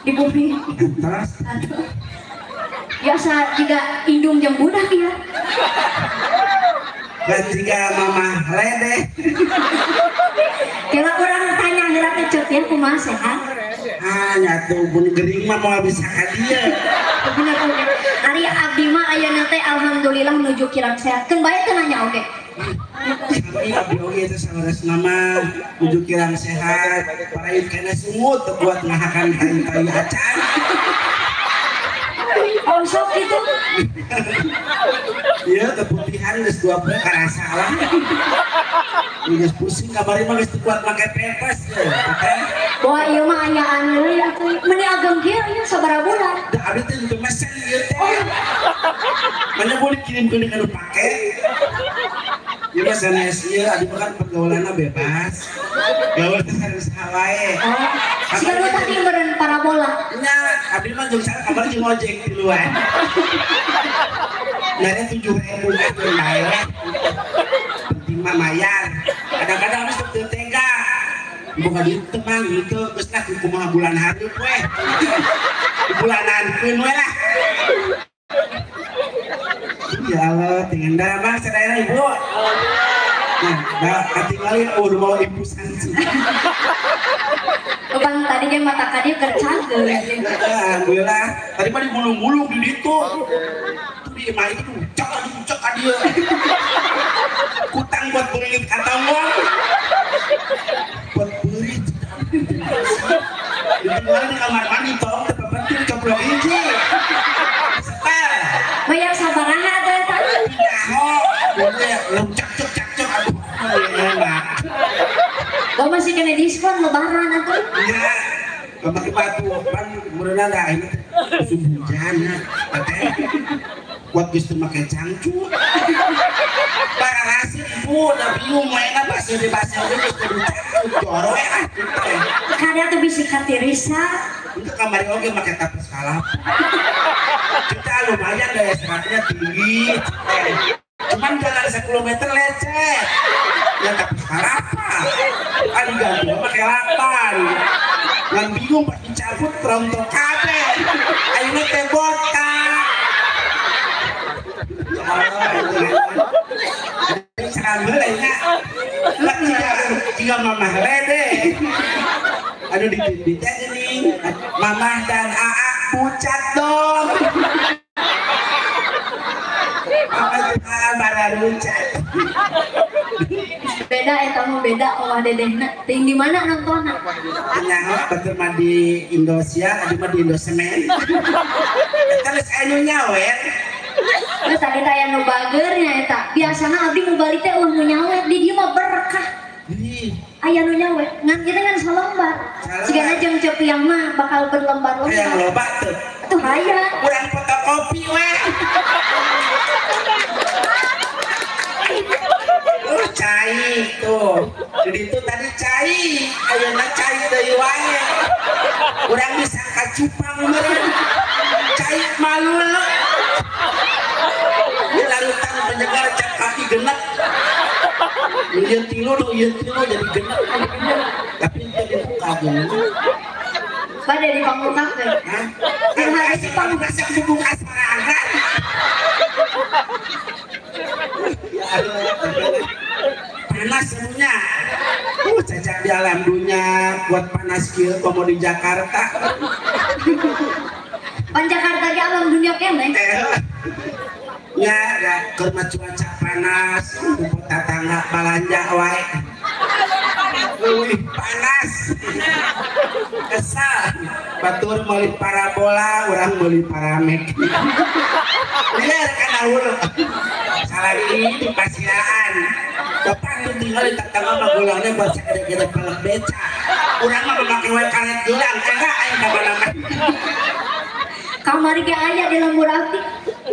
di bumi. Terus Biasa juga indung jam budak ya. dan jika mama lede Kalau orang tanya ngerak kecot ya kumaha sehat. nyatu bun gering mah mau bisa ka dia. Bener oke. Ari abdi mah ayeuna teh alhamdulillah menuju kirang sehat. Keun bae teh nanya oke. Kami abdi oge teh sanes nama menuju kirang sehat paraid kana sumut buat ngahakan tai-tai acan. Oh sok itu. Iya keputihan geus 20 karasa lah. Geus pusing kamari mah geus kuat make pepes ya. Wah ieu mah anyaan deui atuh. Meni ageng kieu nya sabaraha bulan. Da abdi teh teu mesen ieu teh. Mana boleh kirimkeun ka nu pake. Ieu mah sanes ieu adi mah kan pergaulanna bebas. Gaul teh harus hawae. Siga nu tadi meureun parabola. Nya abdi mah jeung salah kabar jeung ojek di luar. Nare 7.000 aja bayar. Penting mah mayar. Kadang-kadang harus teu tega. Bukan itu mang gitu geus lah kumaha bulan hareup we. Bulanankeun we lah. Ya Allah, dengan darah sadaya ibu. Nah, katingali udah mau ibu sanksi. Bang tadi dia mata kadi kercagel. Alhamdulillah. Tadi mah digulung-gulung di ditu. Tuh di mah itu cok dia. Kutang buat beurit kata uang. Buat beurit. Ditinggal di kamar mandi tong teu penting coplok hiji. Setel. Bayar sabaraha teh eta? Boleh cak aduh. Enak. Oh masih kena diskon lebaran atuh. Iya. Pakai batu pan meureunna da ini musim hujan teh. Kuat geus teu make cangcut. Para hasil ibu da bingung mainna basa di basa geus teu cangcut joro ya. Kada tuh bisi katirisa. Untuk kamari oge make tapis kalap. Kita lumayan daya seratnya tinggi. Cuman jalan 10 meter lecet. Ya tapis kalap. Kan ganti pakai lapan. Yang bingung pas dicabut kerontok kabeh. Ayeuna teh botak. Sambil nya. Lah jika mamah lede. Aduh di-teh geuning. Mamah dan Aa pucat dong. Apa itu barang pucat. Beda eta mah beda omah dedehna. Ting di mana nontonna? Nyaho betul mah di Indosiar, adi mah di Indosemen. Eta geus anu nyawer. Terus tadi teh aya nu bageurnya eta. Biasana abdi nu balik teh ulah nu nyawet, di dieu mah berkah. Aya nu nyawet, ngan kita kan salembar. Sigana jeung cepiang mah bakal berlembar-lembar. Hayang loba teu. Atuh hayang. Urang fotokopi we. Cai tuh. Jadi itu tadi cai, ayeuna cai deui wae. Urang bisa kacupang meureun. Cai malul. Di larutan penyegar cak kaki genep. Ieu tilu jadi genep. Tapi teu dibuka genep. Pada di pangungkakeun. Hah? Anu asa pangungkasa bubung asmara. Panas semuanya. Cacak di alam dunia buat panas kieu komo di Jakarta. Pan Jakarta ge alam dunia keneh. Ya, keur cuaca panas, kumpul tatangga balanja wae. Leuwih panas. Kesal. Batur meuli parabola, urang meuli paramek. Liar kana hulu. Salagi di pasiaan. Bapak nu tinggal di tatangga mah gulangna buat sakede-kede pelek beca. Urang mah make wae karet gelang, enggak aing ka mana-mana. Kamari ge aya di lembur abdi.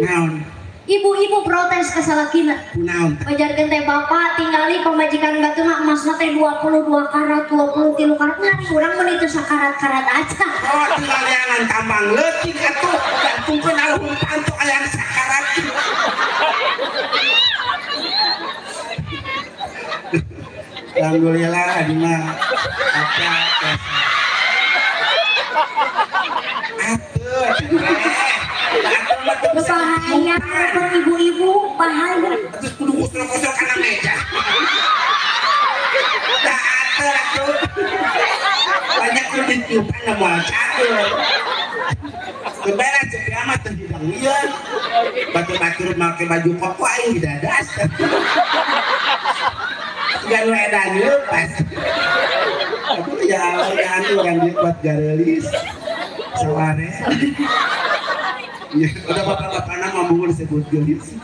Naon? Ibu-ibu protes ke salakina. Kunaon? Pajarkeun teh bapak tinggali pemajikan batur mah emasna teh 22 karat, 23 karat. Ngani urang mah itu sakarat-karat aja. Oh, tinggal jangan tambang leutik atuh. Gantungkeun alhum pantu aya sakarat. Alhamdulillah adi mah apa rupanya mau catur. Kebelah cepi amat terhidang iya. Batu-batu pakai baju koko aing di dadas. Gak lu edan lepas. Aduh ya Allah ya anu orang dia buat garelis. Saware. Ya, udah bapak-bapak nama bungun disebut gelis.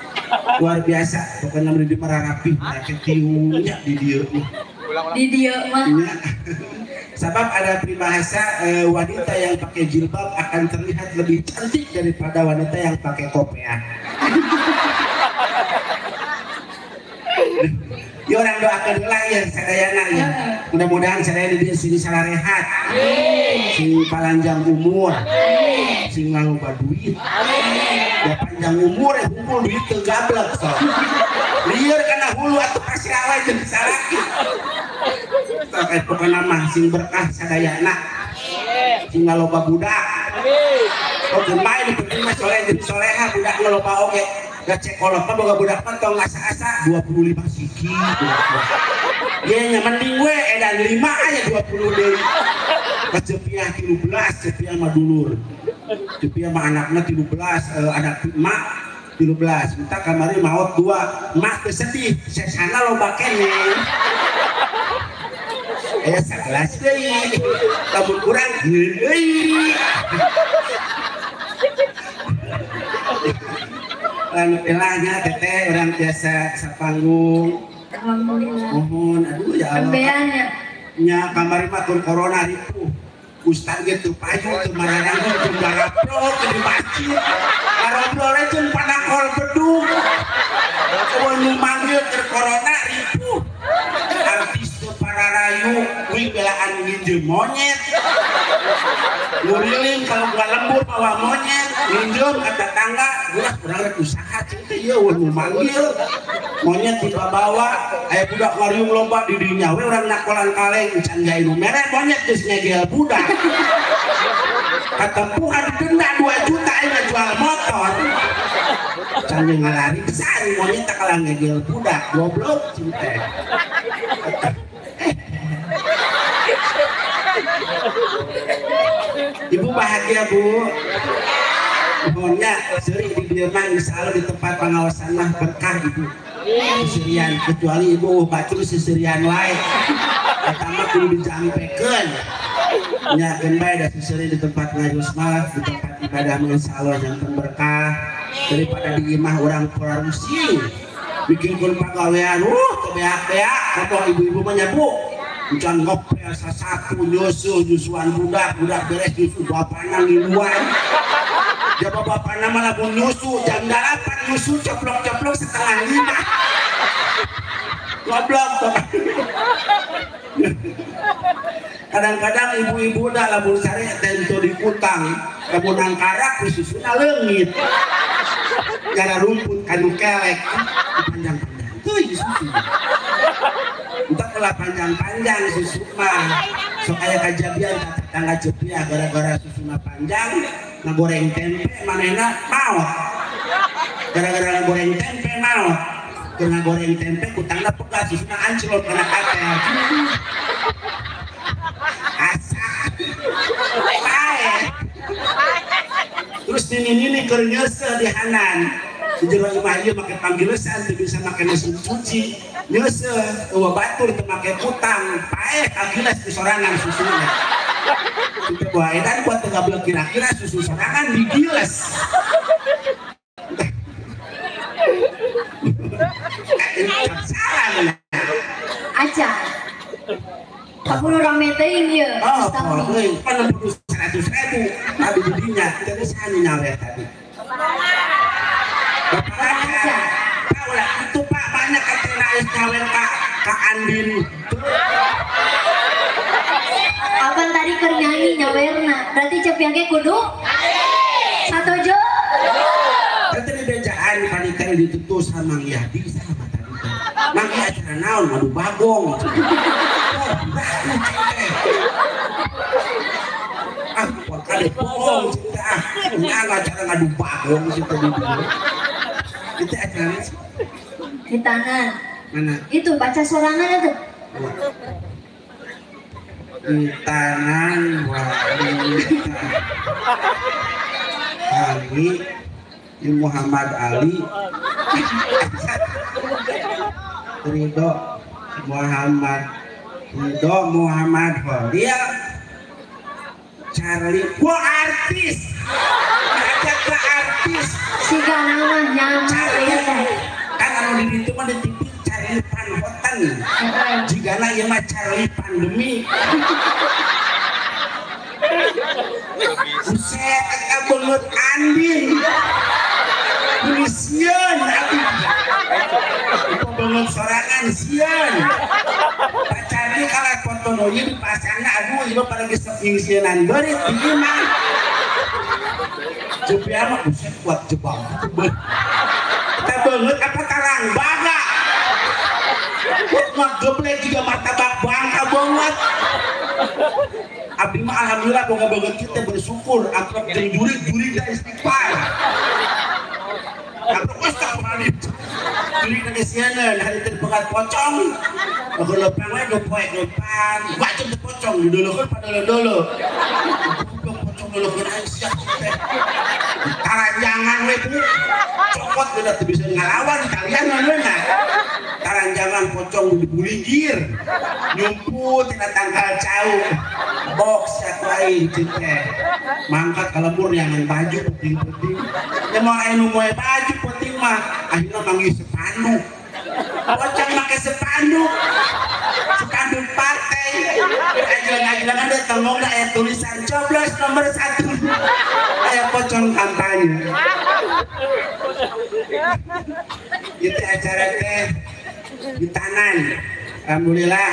Luar biasa, pokoknya di Mararapi, ketiunya di dia. Di dia mah. Ya. Sebab ada peribahasa wanita yang pakai jilbab akan terlihat lebih cantik daripada wanita yang pakai kopiah. Ya orang doakan lahir sadayana ya. Mudah-mudahan sadayana di sini salah rehat. Sing panjang umur. Sing ngaloba duit. Ya panjang umur ya kumpul duit teu gablek so. Lieur kana hulu atuh kasih awal jeung salaki. Sakai pokona mah sing berkah sadayana. Sing ngaloba budak. Oh gemai dipeuting mah soleh jeung soleha budak ngaloba oge. Gak cek kolot mah boga budak mah tong asa-asa 25 siki. Ya nya mending we edan 5 aja 20 deui. Kejepiah 13 cepiah mah dulur. Cepiah mah anakna 13 anak emak 13. Minta kamari maot 2. Emak teu sedih, sesana loba keneh. Aya 11 deui. Lamun kurang deui. Elahnya teteh orang biasa sapanggung. Alhamdulillah. Mohon aduh ya Allah. Ambeannya. Nya kamari mah kun corona ripuh. Ustaz gitu payu teu mararang jeung baraprok di masjid. Barobrol jeung panakol bedung. Eueun nu manggil ke corona ripuh. Artis teu pararayu kuing belaan nginjem monyet. Nguriling kalau gak lembur bawa monyet, nginjem ke tetangga, ulah kurang rek usaha cinta ya, wah manggil monyet dibawa, aya budak ngariung lomba di dinya, we orang nakolan kaleng, can jai nu mere monyet geus ngegel budak. Ketempuhan denda 2 juta ini jual motor. Can ngalari pisan monyet tak kalah ngegel budak, goblok cinta. Ibu bahagia Bu. Mohonnya seri di dia mah insya Allah di tempat pengawasan mah berkah Ibu. Seserian kecuali Ibu batu seserian wae. Pertama kudu dijampekeun. Nya geun bae da seseri di tempat ngajus mah di tempat ibadah insya Allah yang berkah daripada di imah orang korupsi. Bikin kun pagawean beak-beak kapok ibu-ibu mah nya Bu. Jangan ngopel satu nyusuan budak beres nyusu bapaknya ngiluan. Jaba bapaknya malah mau nyusu jam 8 nyusu ceplok-ceplok setengah 5. Goblok. Kadang-kadang ibu-ibu dah lamun sare tento dikutang, lamun angkarak sususuna leungit. Gara rumput kanu kelek panjang-panjang. Tuh susu. Entah kalau panjang-panjang susu mah sok aya kejadian tetangga cepiah gara-gara susuna panjang ngagoreng tempe manehna maot gara-gara ngagoreng tempe maot keur goreng tempe kutangna pegat susuna anclok kana katel asa bae terus nini keur nyeuseuh di hanan di jero imah ieu make panggilesan teu bisa make mesin cuci nyeuseuh eueuh batur teu make putang paeh kagiles di sorangan susuna kita bawa edan buat teu gablek kira-kira susu sorangan digiles salah aja kapuluh rame teuing ieu oh euy pan 100.000 tapi didinya kita geus hanya nyawe tadi aja kaulah itu Pak banyak katanya nyawe ka Andin Abang tadi keur nyanyi nyawerna berarti cepiang ge kudu satuju berarti di bejaan panitia ditutus sama Mang Yadi sama tadi Mang Yadi acara naon madu bagong ah kali bohong cinta nggak acara ngadu bagong cinta di itu acara di tangan mana itu baca sorangan itu di tangan wanita kami di Muhammad Ali Ridho Muhammad Holil Charlie gua artis ngajak ke artis si nama nyamar ya teh kan anu di itu mah di TV Charlie Panhotan jika na ieu mah Charlie pandemi buset kabeungeut Andin ini sieun abdi banget sorangan sieun pacarnya kalau foto doi dipasangna aduh ieu pada geus ngisieunan beurit ieu mah jepia mah buset kuat jebang kita banget apa tarang baga mah geblek juga martabak bangka banget abdi mah alhamdulillah boga banget kita bersyukur akrab jeung juri dan istighfar akrab astagfirullahaladzim juri dan isianan hari terpekat pocong kalau lepang we dopoek depan wajib pocong didolokeun pada dolo pocong dolokeun aing siap teh taranjangan we tuh cokot udah teu bisa ngalawan kalian mana taranjangan pocong dibulinggir nyumput tina tanggal jauh box atuh aing teh mangkat ka lembur nyangan baju penting-penting emang aya nu moe baju penting mah akhirna manggil sepanduk pocong make sepanduk partai ajalan-ajalan ada tengokna aya tulisan coblos nomor 1 aya pocong kampanye itu acara teh di Tanan alhamdulillah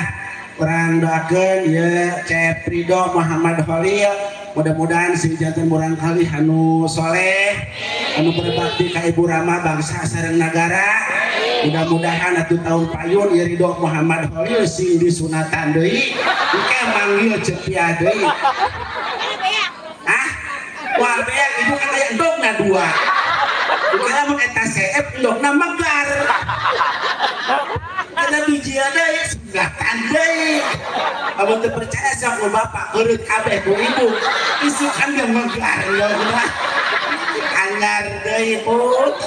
kurang doakeun ya Cep Ridho Muhammad Holil mudah-mudahan sing janten murang kali anu soleh anu berbakti ka ibu rama bangsa sareng nagara mudah-mudahan atuh tahun payun ya Ridho Muhammad Holil sing disunatan deui engke manggil cepia deui hah wah beak ibu kan aya endogna 2 kira mun eta CF endogna megar kana biji ada ya sunatan deui abang teu percaya sok bapak keurut kabeh ku ibu isukan ge megar ya anyar deui put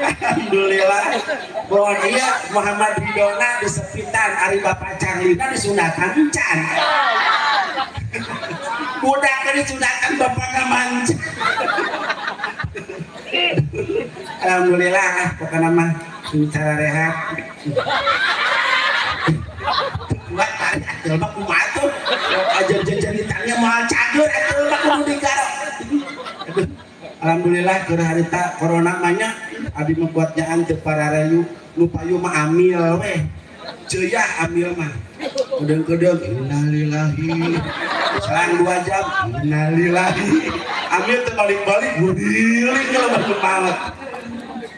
alhamdulillah bahwa dia Muhammad Ridhona disepitan ari bapak Carlina disunatan can budak disunatan bapakna mancan alhamdulillah pokoknya mah cara rehat buat tadi atul mah kumaha tuh ajar-ajar ditanya moal cager atul mah kudu digarok alhamdulillah keur harita corona manya abdi membuat jaan teu pararayu nu payu mah amil weh ceuyah amil mah kedeung-kedeung innalillahi selang 2 jam innalillahi amil teu balik-balik gudiling kalau berkepala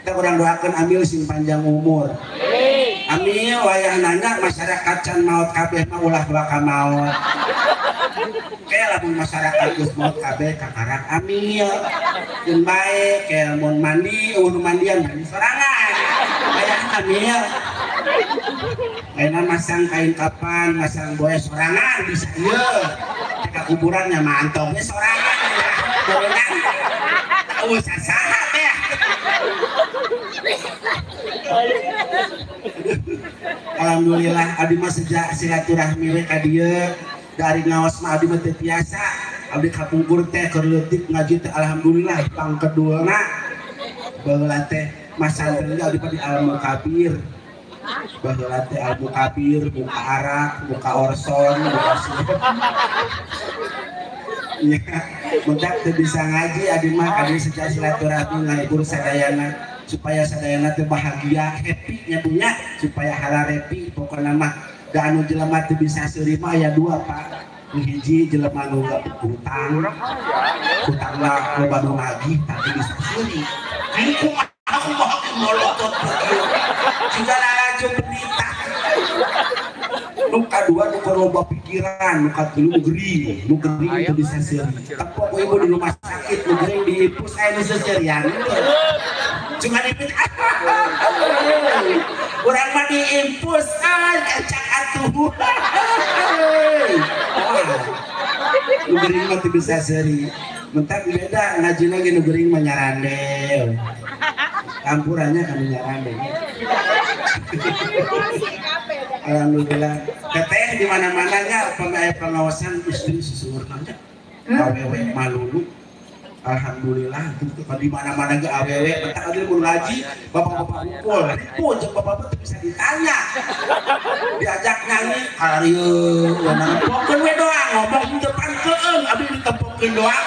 kita kurang doakeun amil sing panjang umur amil wayah nanya masyarakat can maot kabeh mah ulah bakal maot kayak lamun masyarakat geus maot kabeh kakarak amil jeung bae kayak mun mandi mandian mandi sorangan wayah amil ayeuna masang kain kapan masang boya sorangan bisa ieu ka kuburannya mantongnya sorangan berenang usah saha teh alhamdulillah abdi mah sejak silaturahmi we ka dieu dari ngaos mah abdi mah teu biasa abdi kapungkur teh keur leutik ngaji teh alhamdulillah pang keduana baheula teh masantren abdi di Al-Mukabir baheula teh Al-Mukabir buka arak buka orson buka sirup ya mentak teu bisa ngaji abdi mah kadi sejak silaturahmi ngahibur sadayana supaya sadayana teh bahagia happy nya punya supaya halal happy pokokna mah da anu jelema teu bisa seuri mah aya 2 Pak hiji jelema nu utang lah loba nu nagih tapi bisa seuri aku mah molotot segala racun penita nu kadua nu loba pikiran nu katilu nu gering itu bisa seuri tapi aku ibu di rumah sakit nu gering diipus aya nu seserian cuma dipit urang mah diimpus kacak atuh. Nu geuring mah teu bisa seuri. Mentak beda ngajina ge nu geuring mah nyarande. Campurannya kan nyarande. Alhamdulillah. Teteh di mana-mana nya pengawasan istri susurna nya. Awewe malulu. Alhamdulillah gitu di mana-mana ge awewe mentak adil mun ngaji bapak-bapak ngumpul. Itu jeung bapak-bapak bisa ditanya. Diajak nyanyi arieu nempokeun we doang ngomong depan keung abdi ditempokeun doang.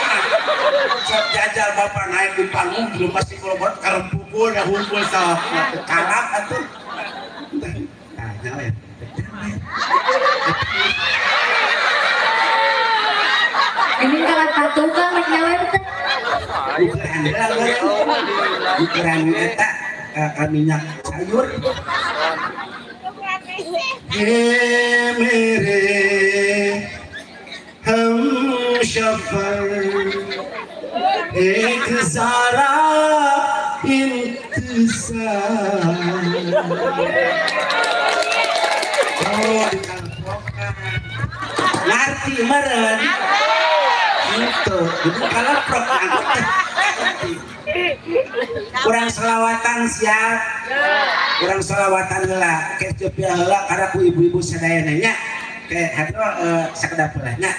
Sok jajal bapak naik di panggung belum pasti kolobot karempukul da hungkul sok kalap atuh. Tanya we. Ini kalau patuka mek nyawer teh. Ukuran eta minyak sayur. Mere hum shafar ek zara intisar. Oh, ngerti meren. Itu, jadi kalau prok kurang selawatan siap, kurang selawatan heula, kecep ya heula karena ku ibu-ibu sadayana nya, kayak hado sakedap heula nya.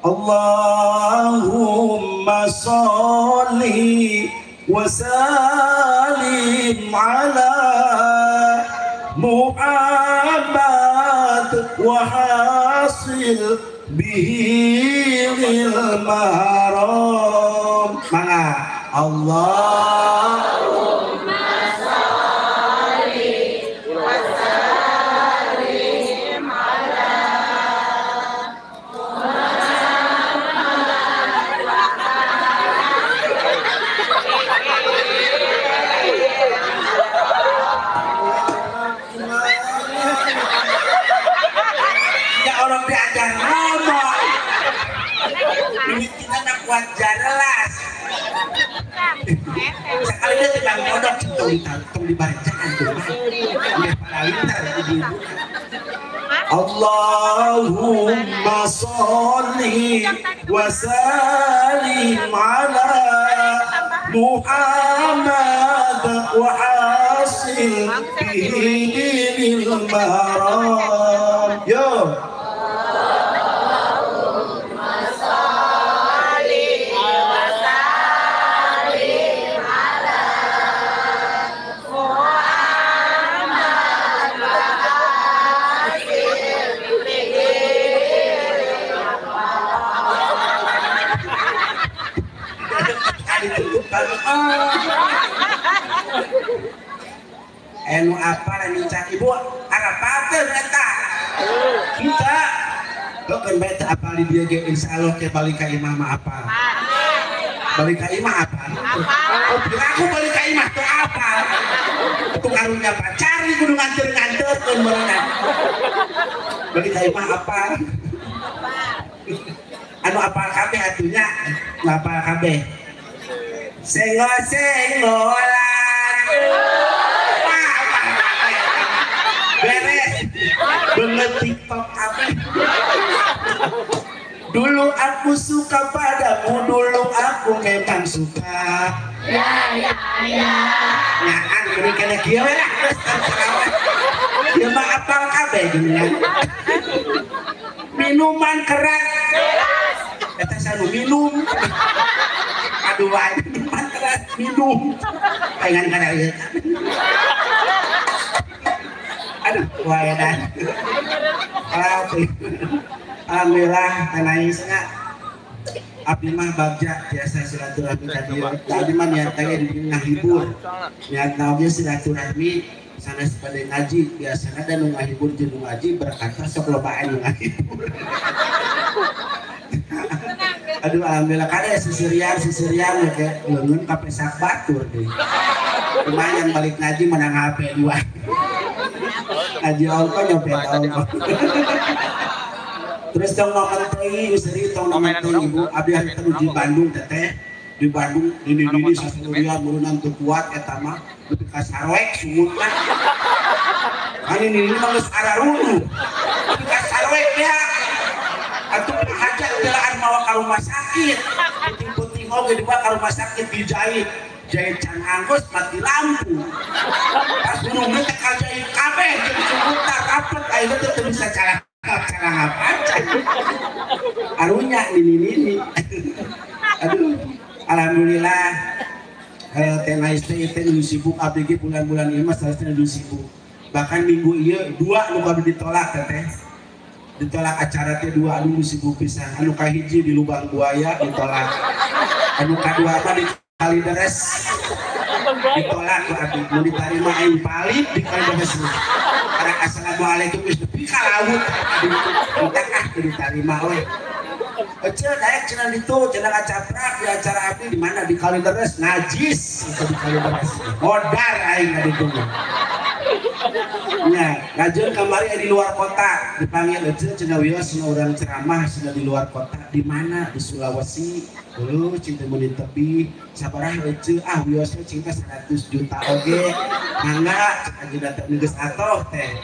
Allahumma sholli wa sallim ala Muhammad wa hasil bihi maram. Mangga Allahumma sholli wa sallim ala orang diajar ngomong ini kita nak kuat jelas sekali dia tidak modok tong dibacaan tuh dia palintar ibu-ibu. Allahumma sholli wa sallim ala Muhammad wa hasil bihi maram. Yo enu apa anu cak ibu arapateun eta kita dokeun bae teh apal di dieu ge insyaallah ke balik ka imah mah apal balik ka imah apal oh aku balik ka imah teh apal itu karunya pacar di kudu nganter-nganterkeun beunang balik ka imah apal anu apal kabeh atunya apal kabeh senggolan beres bener TikTok apa dulu aku suka padamu dulu aku memang suka ya nyaan gini kena kieu we lah ieu mah apal kabeh geuningan minuman keras eta sanu minum aduh wae minuman keras minum pengen kana ieu aduh wae dah alhamdulillah kanaisna abdi mah bagja biasa silaturahmi ka dieu abdi mah niat teh ngahibur niat oge silaturahmi sanes bade ngaji biasana dan ngahibur jeung ngaji berkata sok lobaan ngahibur aduh alhamdulillah kada sisirian ke leungeun ka pesak batur deui lumayan balik ngaji menang HP 2 ngaji ongko nyopet ongko terus tong ngomong teuing seri tong ngomong teuing ibu abdi hari teh di Bandung teteh di Bandung ini sasalurian murunan teu kuat eta mah teu ka sarwek sungutna ini manggus ararunu kita sarwek ya atau hajat jalan mawa ke rumah sakit puting-puting oge dibawa ke rumah sakit dijahit can anggus mati lampu pas burung kita kajahit kabeh jadi sebutar rapet akhirnya tetap bisa cara ngapaca arunya ini aduh alhamdulillah tenai stay sibuk ABG bulan-bulan ini mas harusnya sibuk bahkan minggu iya 2 anu kabeh ditolak teteh ditolak acara teh 2 anu sibuk pisan anu kahiji di lubang buaya ditolak anu kadua apa di Kalideres ditolak ku abdi mau diterima aing palit di Kalideres karena assalamualaikum geus nepi ka laut kita kah diterima we Ece daek cenah ditu cenah ngacaprak di acara abdi di mana di Kalideres najis itu di Kalideres modar aing ka ditu nya ngajeng kamari di luar kota dipanggil Ece cenah wios urang ceramah sudah di luar kota di mana di Sulawesi dulu cinta mau di tepi sabaraha Ece wios cinta 100 juta oge mangga aja datang geus atoh teh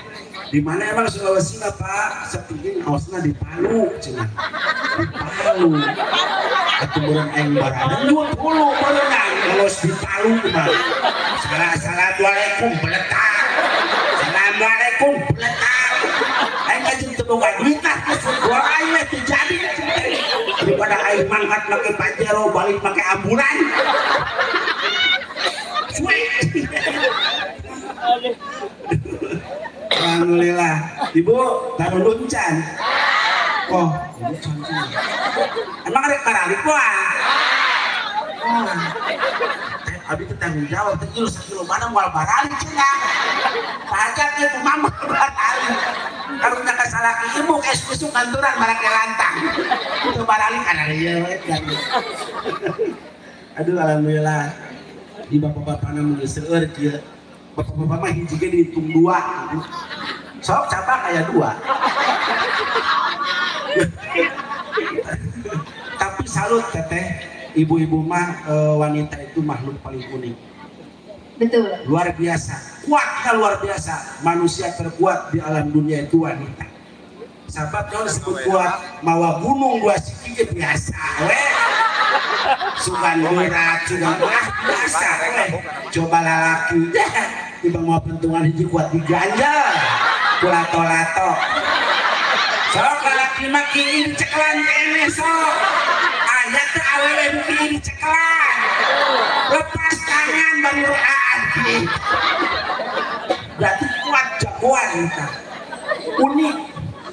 di mana emang Sulawesi Pak sepingin ausna di Palu cenah di Palu atuh burung aing barang 20 berenang kalau di Palu mah assalamualaikum beletak assalamualaikum beletak aing kajeng teu boga duit tah gua aing teh jadi daripada aing mangkat make Pajero balik make ambulan alhamdulillah ibu taruh luncan oh emang ada karalik wah abi itu tanggung jawab itu sekilo mana mau baralik cenah pajak itu mama baralik kalau nak salah ilmu kayak susuk kantoran barang lantang itu baralik kan ada ya aduh alhamdulillah di bapak-bapak namun seueur kieu bapak-bapak mah hiji ge dihitung 2 sok siapa kayak 2 tapi salut teteh ibu-ibu mah wanita itu makhluk paling unik betul luar biasa kuatnya luar biasa manusia terkuat di alam dunia itu wanita sahabat kalau disebut kuat mawa gunung 2 siki biasa sugan berat sugan biasa coba lalaki tiba mau pentungan hiji kuat diganjal kulato-lato sok lalaki mah kieu ceklan kene sok aya teh awewe kieu ceklan lepas tangan baru adi berarti kuat jagoan kita unik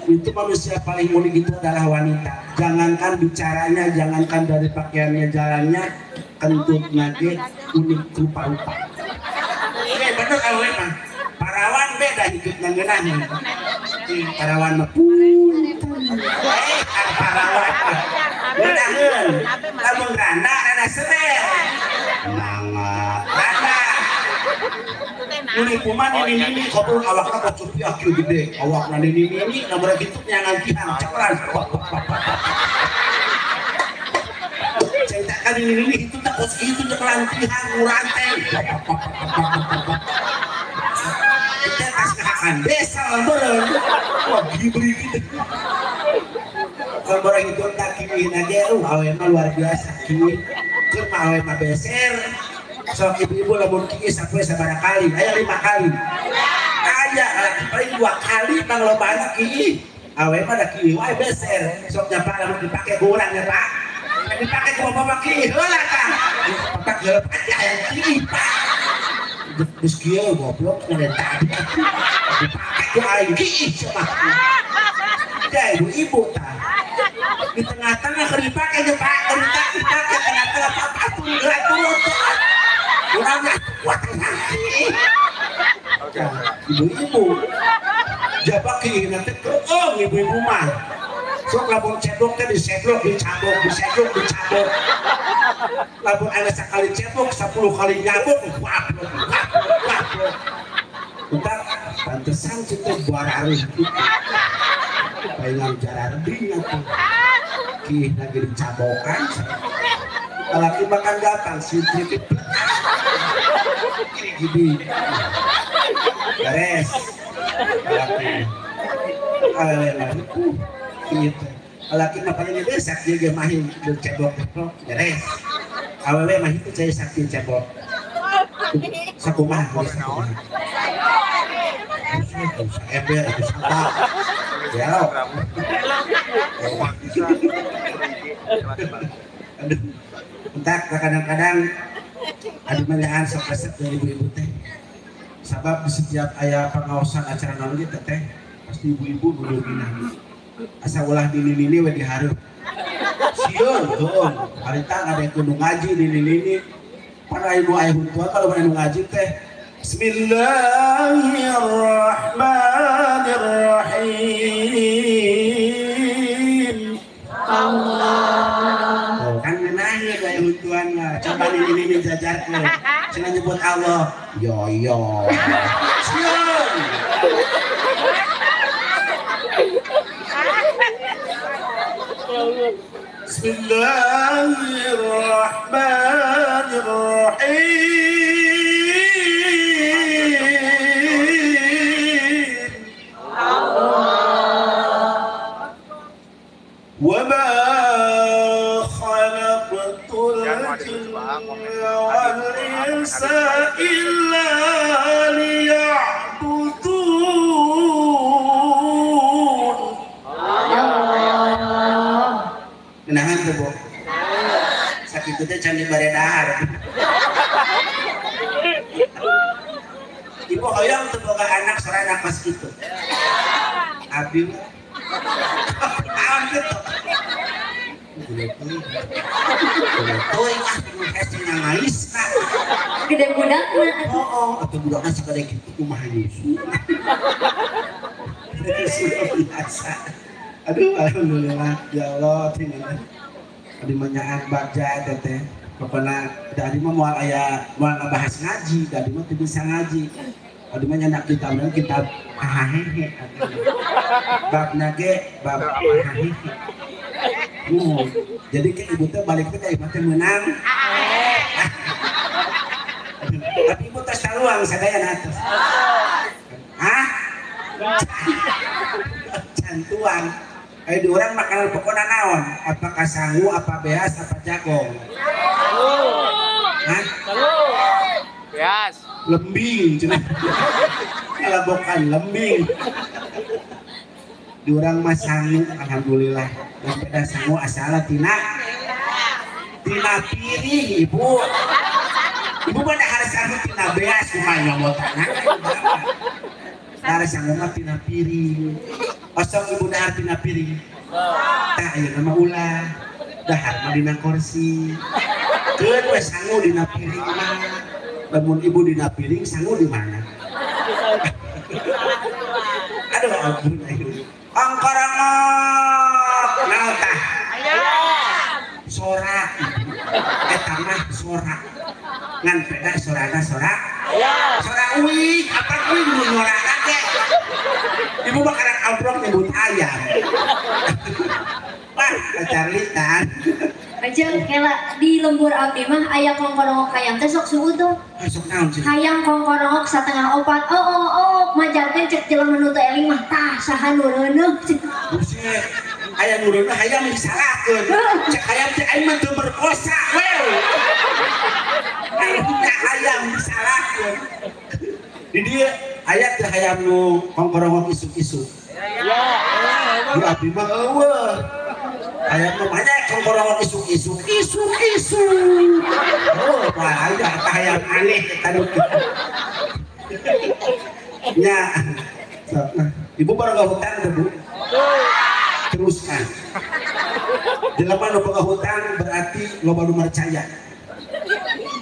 itu manusia paling unik itu adalah wanita jangankan bicaranya jangankan dari pakaiannya jalannya kentut nage unik rupa-rupa bener awewe mah parawan beda hidupnya ngeunahnya parawan mah parawan ngeunaheun lamun randa rada seder mangga randa ini kuman ini kotor awakna kocupi akieu gede awakna ini namun gitu nyangantihan ceklan ceritakan ini itu tak kos itu cekelantihan nguranteng kita kasih akan desa lembaran wah gibri gitu lembaran itu tak kiwin aja awe mah luar biasa kiwin cuma awe mah beser sok ibu-ibu lamun kieu sampai sabaraha kali aya 5 kali aya paling 2 kali bang lobana kieu awe mah da kieu wae beser sok nyapa lamun dipake kurang ya Pak dipake ku bapak kieu heula tah papak heula aja aya kieu Pak geus kieu goblok ngene tadi dipake ku aing kieu cenah teh ibu-ibu tah di tengah-tengah keur dipake aja Pak keur dipake tengah-tengah apa pun gerak turun urangnya kuat ibu-ibu jabak kieu nanti keong ibu-ibu mah sok lamun cebok teh diseblok dicabok diseblok dicabok lamun aya sakali cebok 10 kali nyabok wablok entar pantesan kita buarari pailang jararding atuh kieu lagi dicabokan laki makan gatal si tripit gini beres gitu laki mah paling desak juga mahin cebok beres awewe mah itu saya sakit cebok sakumaha ember itu sampah ya aduh entak kadang-kadang ada menyahan sok-sok dari ibu-ibu teh sabab di setiap ayah pengawasan acara naon gitu teh pasti ibu-ibu dulu asa ulah dini-dini we dihareup sieun tuh harita ada kudu ngaji dini-dini para ibu ayah tua kalau anu ngaji teh Bismillahirrahmanirrahim Allah kan nanya ayah tuan mah coba dini-dini jajarkeun cenah nyebut Allah yo sieun Bismillahirrahmanirrahim wa ma khalaqtul jinna wal insa illa liya'budun Kenahan tuh bu, sakit itu can di baredahar. Ibu hoyong tuh boga anak serana pas itu. Abi, gitu. Tuh ah, kasih nangis nak. Gede budakna. Atau budakna sekali gitu kumaha Yesus. Biasa. Aduh, alhamdulillah, ya Allah, tinggal di menyaan baca teteh. Pokoknya dari mah mau ngebahas ngaji, dari mah tuh bisa ngaji. Dari mah nyanak kita hahehe. Bab nage, bab hahehe. Jadi ke ibu teh balik teh ibu teh menang. Tapi ibu teh saluang sadaya atas. Hah? Cantuan. Di orang makanan pokoknya naon, apakah sangu, apa beas, apa jagong? Hah? Beas. Lembing, cina. Kalau bukan lembing. Di orang mah sangu, alhamdulillah. Yang beda sangu asal tina piring, ibu. Ibu banyak harus sangu tina beas, kumanya mau tanah. Harus sangu mah tina piring. Osok ibu dahar tina piring. Tak ayo nama ulah. Dahar mah dina kursi. Keun we sangu dina piring mah. Lamun ibu dina piring sangu di mana? Aduh ampun ayo. Angkarangok. Naon tah? Sorak. Eta mah sorak. Ngan beda sorana sorak. Sorak uing, apa uing nu norana ge? Ibu bakaran amplop nyebut ayam. Wah, kacaritan. Aja kela di lembur abdi mah aya kongkorongok hayam teh sok suudon. Sok naon sih? Hayam kongkorongok satengah opat. Majalkeun cek jelema nu teh eling mah tah saha nu reuneuh. Buset. Hayam nu reuneuh hayam disalahkeun. Cek hayam teh aing mah teu berkosa weu. Hayam disalahkeun. Di dieu aya teh hayam nu kongkorongok isuk-isuk. Di abdi mah eueuh. Hayam nu banyak kongkorongok isuk-isuk. Oh, wah ada hayam aneh tadi. Ya. Ibu baru ke hutan tuh, Bu. Teruskan. Jelema nu boga hutan berarti loba nu percaya.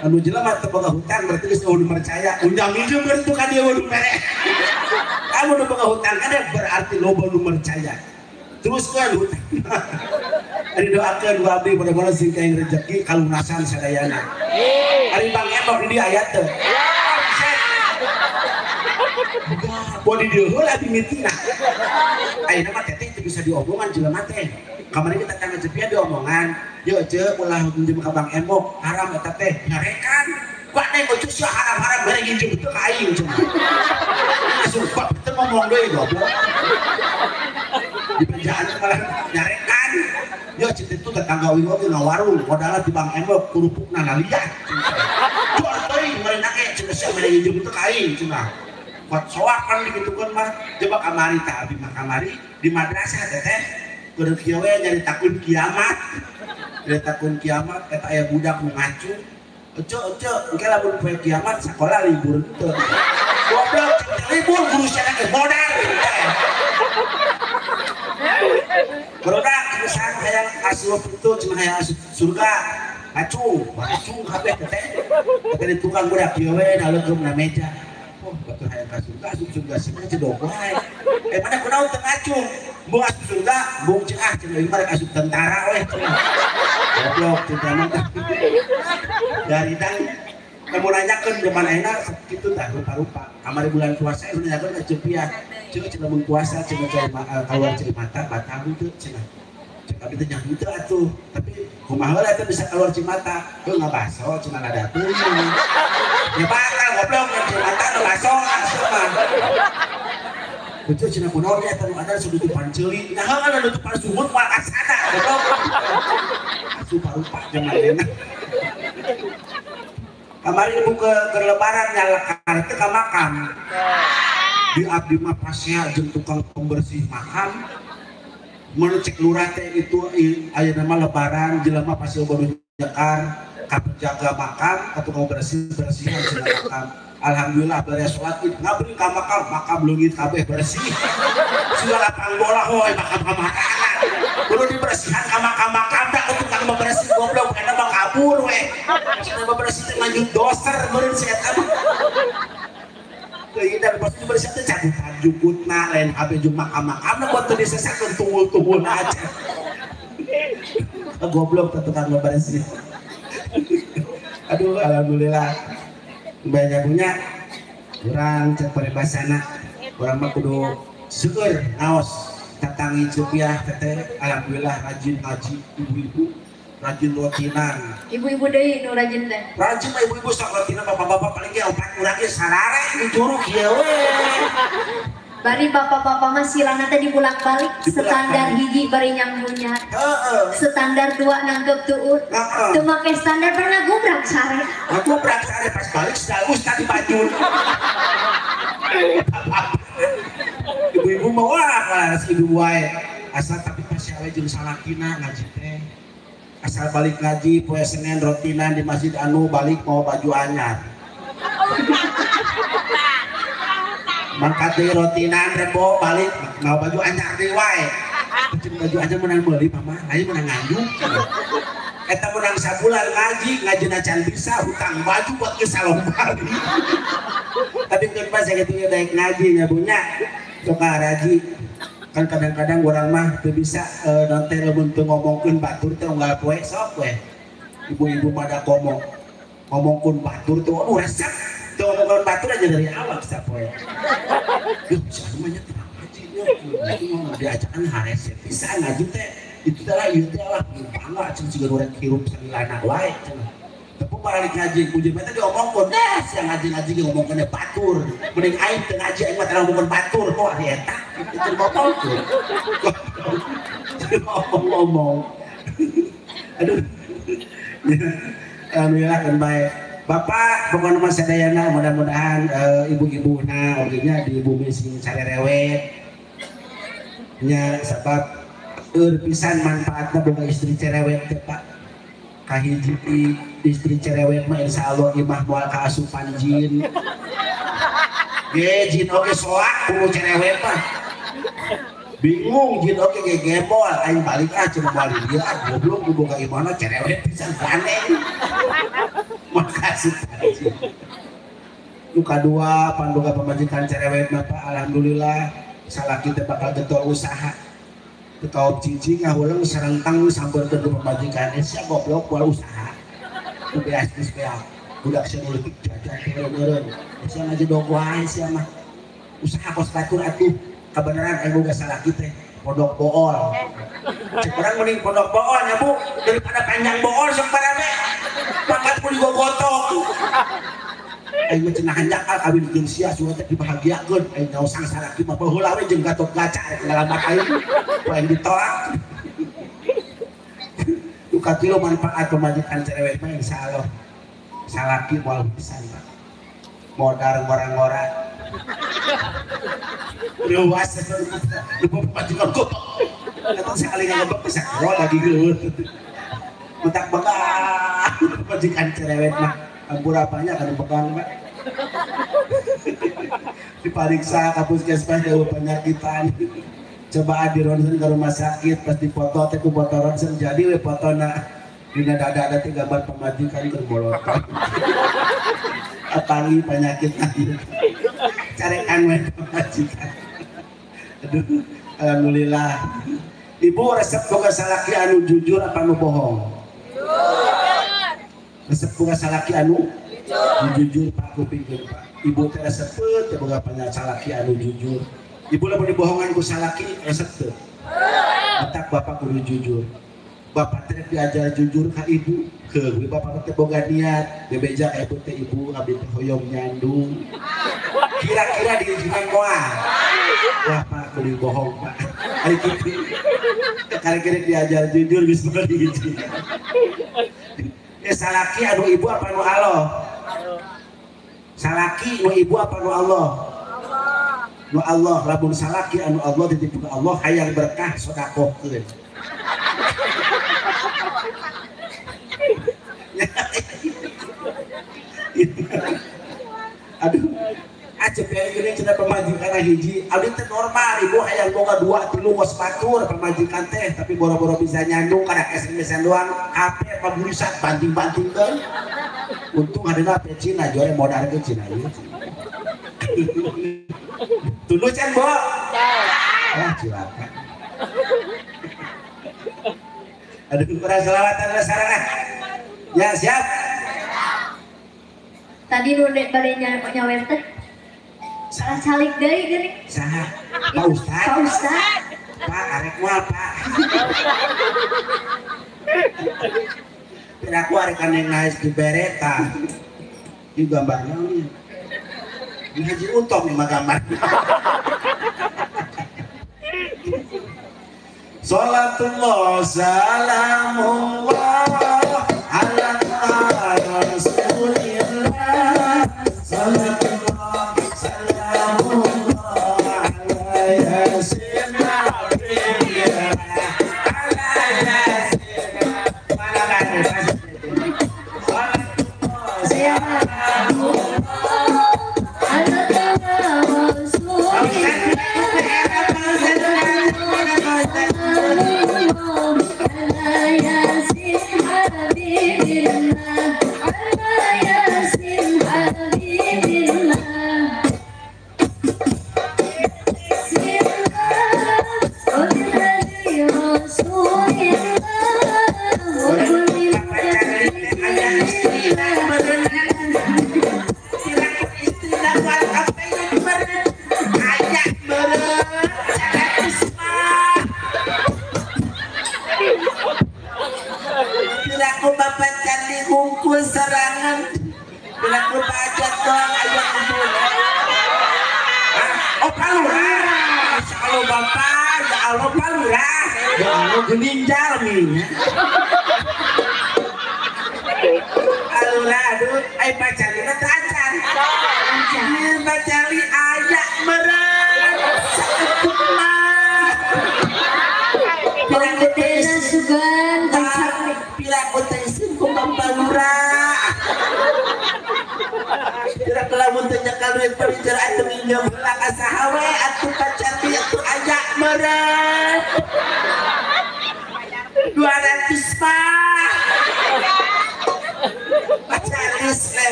Anu jelema teu boga hutan berarti geus nu percaya. Undang hijau berarti ka dieu nu mere. Kamu nu boga hutan kan berarti loba nu percaya. Teruskan hutan. Ari doakeun ku abdi mudah-mudahan sing kaing rezeki kalunasan sadayana. Ari Bang Embok di ayat teh. Bodi dieu heula di mitina. Ayeuna mah teteh teu bisa diomongan jelema teh. Kamari kita tangga jepian diomongan. Yeuh ceuk ulah minjem ka Bang Embok, haram eta teh nyarekan. Wah neng kocok sih harap-harap bareng hijau itu kain cuma. Langsung kok kita ngomong deh goblok. Di penjara malah nyarekan. Yo cinta itu tetangga wingo ke warung modalnya di bang emok kerupuk nana liat. Jual deh mereka cina sih bareng hijau itu kain cuma. Buat soakan gitu kan mah coba kamari tak abis mah kamari di madrasah teteh kudu kieu nyari takun kiamat. Nyari takun kiamat eta aya budak nu ngacu. Ece engke lamun poe kiamat sekolah libur teu. Goblok libur guru cenah ge modal. Barudak pisan hayang asup itu cenah hayang asup surga. Acung kabeh teteh. Tadi tukang budak kieu we naleungkeun na meja. Oh, betul hayang ka surga cenah cedok wae. Mana kunaon teu ngacung. Bung asup surga, bung cenah cenah ieu mah asup tentara we. Goblok cenah. Dari dan kamu nanyakan zaman enak gitu tak rupa-rupa kamari bulan puasa itu nanyakan ke cepiah cuma cina mun puasa cina keluar ceri mata batang itu cina tapi itu nyang itu atuh tapi kumaha lah itu bisa keluar ceri mata itu nggak baso cina nggak datang ya bakal goblok ceri mata nggak baso semua betul cina kunaon ya tanu ada sudah tutupan celi nah ada tutupan sumut malah kasana goblok rupa-rupa zaman enak kemarin ibu ke lebaran nyalakan itu ke makam di abdi mah pasnya jeung tukang pembersih makam mencek lurah teh itu aya nama lebaran jelema pasti baru nyekar ka penjaga makam ka tukang bersihan cenah makam alhamdulillah beres salat id ngabri ka makam leungit kabeh bersih segala pangbola hoy makam kudu dibersihan ka makam dak tukang bebersih goblok kana mah kabur we cenah bebersih teh lanjut doser beureun si eta mah dan pasti dibersih teh cabutan jukutna lain habe jeung makam-makamna buat teu disesakeun tunggul-tunggul aja goblok tukang bebersih aduh alhamdulillah banyak punya orang cek peribasana orang mah kudu seueur naos tatangi cepiah teteh alhamdulillah rajin ngaji ibu-ibu rajin rotinan ibu-ibu deui nu rajin teh rajin mah ibu-ibu sok rotinan bapak-bapak paling ge 4 urang ge sarare di curug ieu we bari bapak-bapak mah silana teh dibulak-balik standar hiji bari nyambungnya standar 2 nanggep tuut teu make standar pernah gubrak sare gubrak sare pas balik sudah ustad di bajul ibu-ibu mah wah kalas ibu wae asal tapi pas awe jeung salakina ngaji teh asal balik ngaji poe Senin rotinan di masjid anu balik mau baju anyar mangkat deui rotinan rebo balik mau baju anyar deui wae baju anyar menang meuli mama aya menang ngandung eta menang sabulan ngajina can bisa hutang baju buat ke salon bali tapi kan pas gitu ya daek ngaji nya bunya coba raji kan kadang-kadang orang mah teu bisa nanti lamun teu ngomongkeun batur teh unggal poe sok we ibu-ibu mah da ngomongkeun batur teh resep teu ngomongkeun batur aja dari awal bisa poe yuk semuanya tenang aja yuk diajakan harese bisa ngaji teh itu teh ieu teh lah bangga cing siga urang hirup samilana wae cenah tepung balik ngaji puji mah teh diomongkeun deh sia ngaji-ngaji ge ngomongkeun batur mending aing teu ngaji aing mah teh ngomongkeun batur kok ari eta itu ngomong tuh ngomong aduh alhamdulillah kan baik bapak pokoknya mas sadayana mudah-mudahan ibu-ibu na oginya di bumi sing sarerewet nya sebab pisan manfaatna boga istri cerewet teh Pak kahiji istri cerewet mah insyaallah imah moal kaasupan jin ge jin oge soak kudu cerewet mah bingung jin oge ge gembol aing balik cenah balik dia goblok boga imahna cerewet pisan aneh makasih nu kadua panduga pamajikan cerewet mah Pak alhamdulillah salaki teh bakal getol usaha teu kaop cicing ngahuleung sarengtang sambeurkeun ku pamajikan sia goblok poal usaha teu beas geus beas budak sia leutik jajan eureun sia ngaji dog wae sia mah usaha kos batur atuh kabeneran aya boga salaki teh pondok bool cek urang mending pondok bool nya Bu daripada panjang bool sok barabe pangkat aku digogotong. Ayo cenah hanjakal kawin jeung sia surat dibahagiakeun. Ayo ngaosang salaki mah baheula we jeung Gatot Kaca ngalamat aing. Poe ditolak. Duka kilo manfaat pemajikan cerewet mah insyaallah. Salaki moal pisan. Modar ngorang-ngorang. Luas lupa pemajikan kok. Eta sekali ngagebek bisa kok lagi geut. Mentak begal pemajikan cerewet mah. Ampurapanya kan begang mah. Dipariksa ka puskesmas deui penyakitan. Coba di ronsen ke rumah sakit pas dipoto teh ku foto ronsen jadi we fotona dina dada ada gambar pemajikan keur bolotan. Apangi penyakit tadi. Carekan we pemajikan. Aduh, alhamdulillah. Ibu resep boga salaki anu jujur apa anu bohong? Resep boga salaki anu jujur Pak kupingkeun Pak. Ibu teh resepkeun teh boga panya salaki anu jujur. Ibu lamun dibohongan ku salaki resep teu. Matak bapak kudu jujur. Bapak teh diajar jujur ka ibu. Keung bapak teh boga niat bebeja ka ibu teh ibu abdi teh hoyong nyandung. Kira-kira di jiman moal. Wah Pak kudu bohong Pak. Ari kitu. Kira-kira diajar jujur geus bener hiji. Salaki anu ibu apa anu Allah? Salaki anu ibu apa anu Allah? Nu Allah lamun salaki anu Allah dititipeun Allah hayang berkah sedekahkeun. Aduh, acep ya gini cenah pemajikan hiji, abdi teh normal ibu hayang boga 2 3 ngos batur pemajikan teh tapi boro-boro bisa nyandung kada SMS doang, HP pabulisan banting-bantingkeun. Untung adeuna HP Cina jore modal ke Cina ieu. Tuluy can, Bo? Ah, cilaka. Aduh, kurang selawatan sarangan. Ya, siap. Tadi nu bade nyawet teh. Salah calik deui geuning. Saha? Pak Ustad. Pak Ustad. Pak, arek moal, Pak. Tidak aku arek kaneng naes di bereta. Di gambarnya ini. Ini Haji Untung nih mah gambar. Salatullah salamullah ala rasulillah. Salatullah salamullah ala yasin nabiyillah. Ala yasin nabiyillah.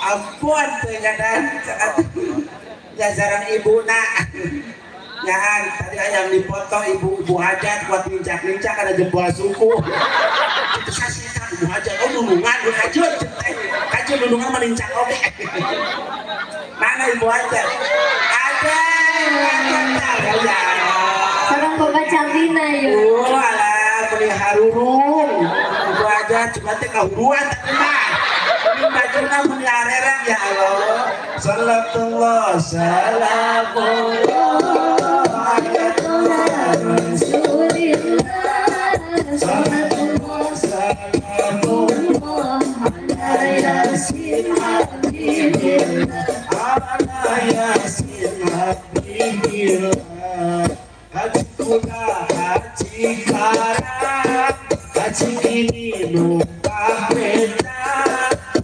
Ampun kadang jajaran ibu nak nyahan tadi ayam dipoto ibu hajat buat nincak-nincak ada jempol suku itu sasikan ibu hajat nunungan kajut nunungan menincak oke mana ibu hajat ada sareng boga calina yeuh alah beli karurung itu aja cuma teh kahuruan tenang ini bajuna mun arerang ya Allah sallallahu salamullah Yasin Habibillah Haji Kuda Haji Karang Haji ini numpang beda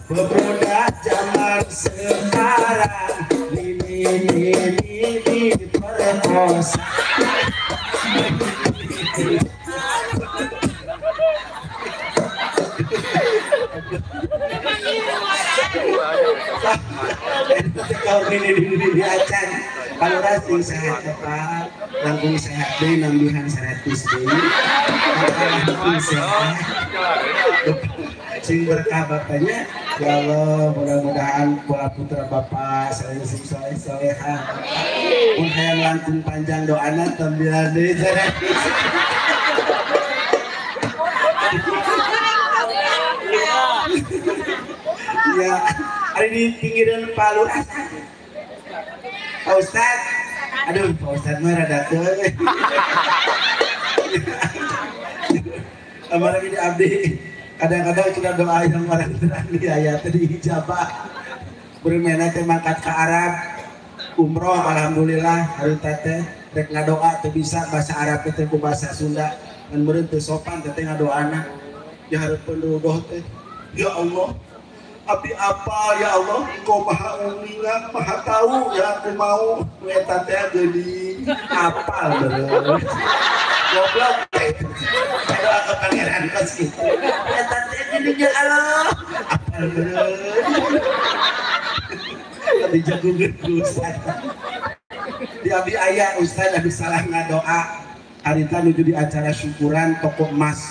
Pemuda zaman sekarang Ini perkosa kalau ini acan kalau rasing sehat apa langkung sehat deh nambihan 100 deh langkung sehat sing berkah bapaknya ya Allah mudah-mudahan pola putra bapak selalu soleh soleha pun hayang langkung panjang doana tambilan deh ya ada di pinggiran Palu Rasa Pak Ustad aduh Pak Ustad mah rada teu amar di abdi kadang-kadang sudah doa yang orang terang di ayat di ijabah bermena teh mangkat ke Arab umroh alhamdulillah hari teh rek ngadoa teu bisa bahasa Arab teh ku bahasa Sunda dan meureun teu sopan teh ngadoana dihareupeun doa teh ya Allah abdi apa ya Allah engkau maha uningan maha tahu ya aku mau eta teh geuning apal bener goblok doa ke pangeran kos kitu eta teh geuning ya Allah apal bener tadi jagungeun Ustaz di abdi aya Ustaz abdi salah ngadoa harita nuju di acara syukuran toko emas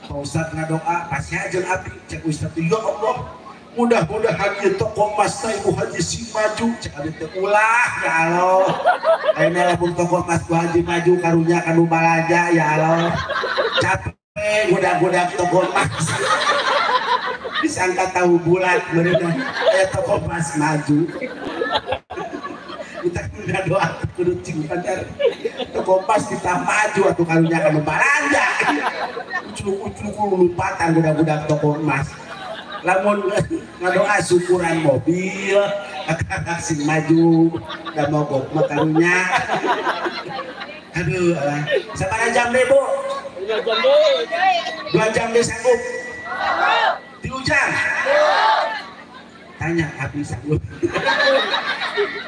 Pak Ustaz ngadoa pasti aja abdi cek Ustaz ya Allah mudah-mudahan ieu toko emas teh Ibu Haji si maju cek abdi teh ulah ya Allah ayeuna lamun toko emas ku Haji maju karunya kanu balaja ya Allah capek goda-goda toko emas disangka tahu bulat meureun aya toko emas maju kita kudu doa kudu cing bandar toko emas kita maju atuh karunya kanu balaja ucuk-ucuk lumpatan goda-goda toko emas lamun ngadoa syukuran mobil kakak sing maju dan mogok makarunya aduh sabaraha jam deh Bu 2 jam deh sanggup 3 jam tanya habis sanggup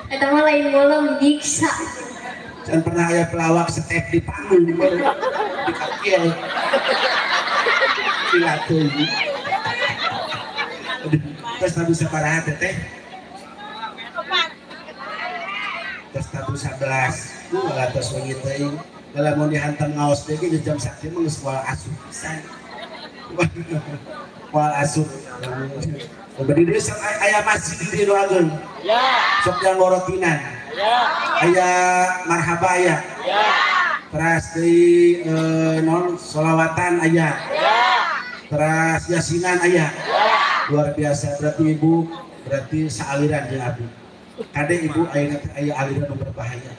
eta mah lain golong nyiksa can pernah aya pelawak step di panggung di kakil pilatuh terus tabu sabaraha teh terus tabu 11 ngalatos wengi teuing lamun dihantam ngaos deui di jam 1 mah geus moal asup pisan moal asup bedi deui sok aya masjid di dieu doakeun ya sok jang ngorotinan ya aya marhaba aya ya terus deui non sholawatan aya ya terus yasinan aya ya luar biasa berarti Ibu berarti sealiran jeung abdi kade Ibu ayeuna teh aya aliran nu berbahaya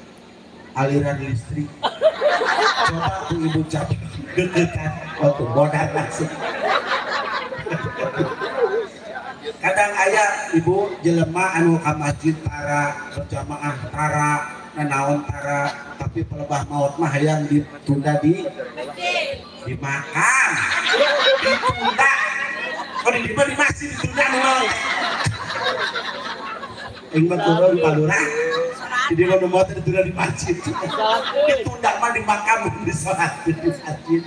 aliran listrik coba tuh Ibu capek deketan waktu bodat langsung kadang aya Ibu jelema anu ka masjid tara berjamaah tara nanaon tara tapi pelebah maut mah hayang ditunda di makam ditunda kalau di masjid ditunda nol yang berturun palura jadi kalau mau ditunda di masjid ditunda mah di makam di sholat di masjid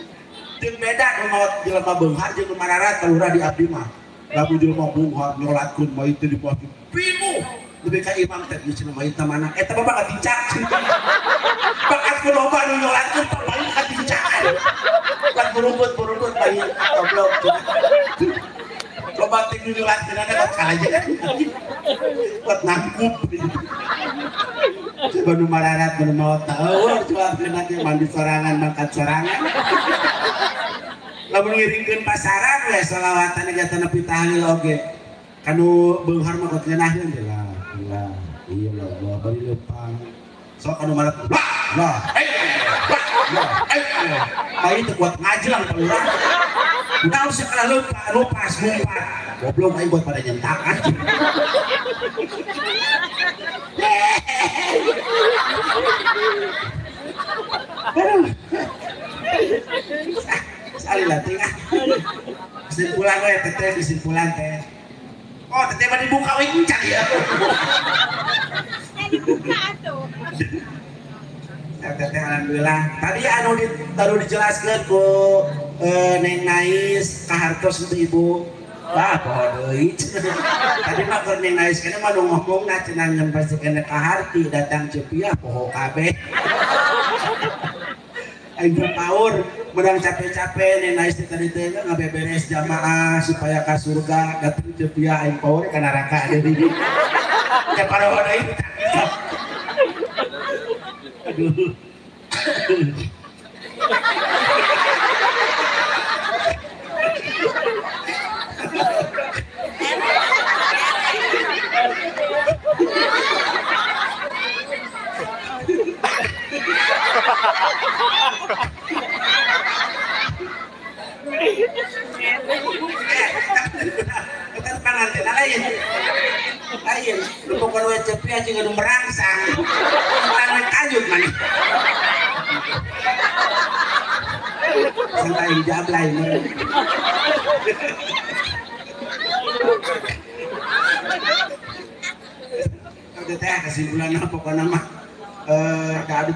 yang beda mau jelema beunghar jeung marara palura di abdi mah lamun jelema beunghar nyolatkeun mah itu di masjid bingung lebih ka imam teh di cenah mah itu mana eta bapak katincak bakat ku loba nu nyolatkeun paling katincakan kan berumput bayi goblok loba ting nyulat dina kan kalah aja kan buat nangkup coba nu mararat nu maot tahu coba dina teh mandi sorangan mangkat sorangan lamun ngiringkeun pasaran we selawatan gata nepi tahlil oge. Kanu beunghar mah kudu ngeunahkeun teh lah. Iya Allah bari leumpang. Sok anu malat lah. Bayi teu kuat ngajlang palurah. Udah sekala lupa ngumpat. Goblok aing buat pada nyentakan. Sekali latih ah. Kesimpulan we teteh kesimpulan teh. Oh teteh mah dibuka we encang ya. Dibuka atuh. Teteh alhamdulillah. Tadi anu baru dijelaskeun ku Neng Nais kahartos itu Ibu. Wah, poho deui. Tadi mah keur Neng Nais keneh mah ngomongna cenah nyempasikeun kaharti datang cepiah poho kabeh. Aing berpaur menang capek-capek Neng Nais tadi teh ngabeberes jamaah supaya ka surga datang cepiah aing paur ka neraka deui. Ya paroho deui. Aduh. Kita panganten lain. Lu bukan we cepi aja ngadu merangsang. Bukan kajut man. Santai jablay. Udah teh kesimpulan pokoknya mah ada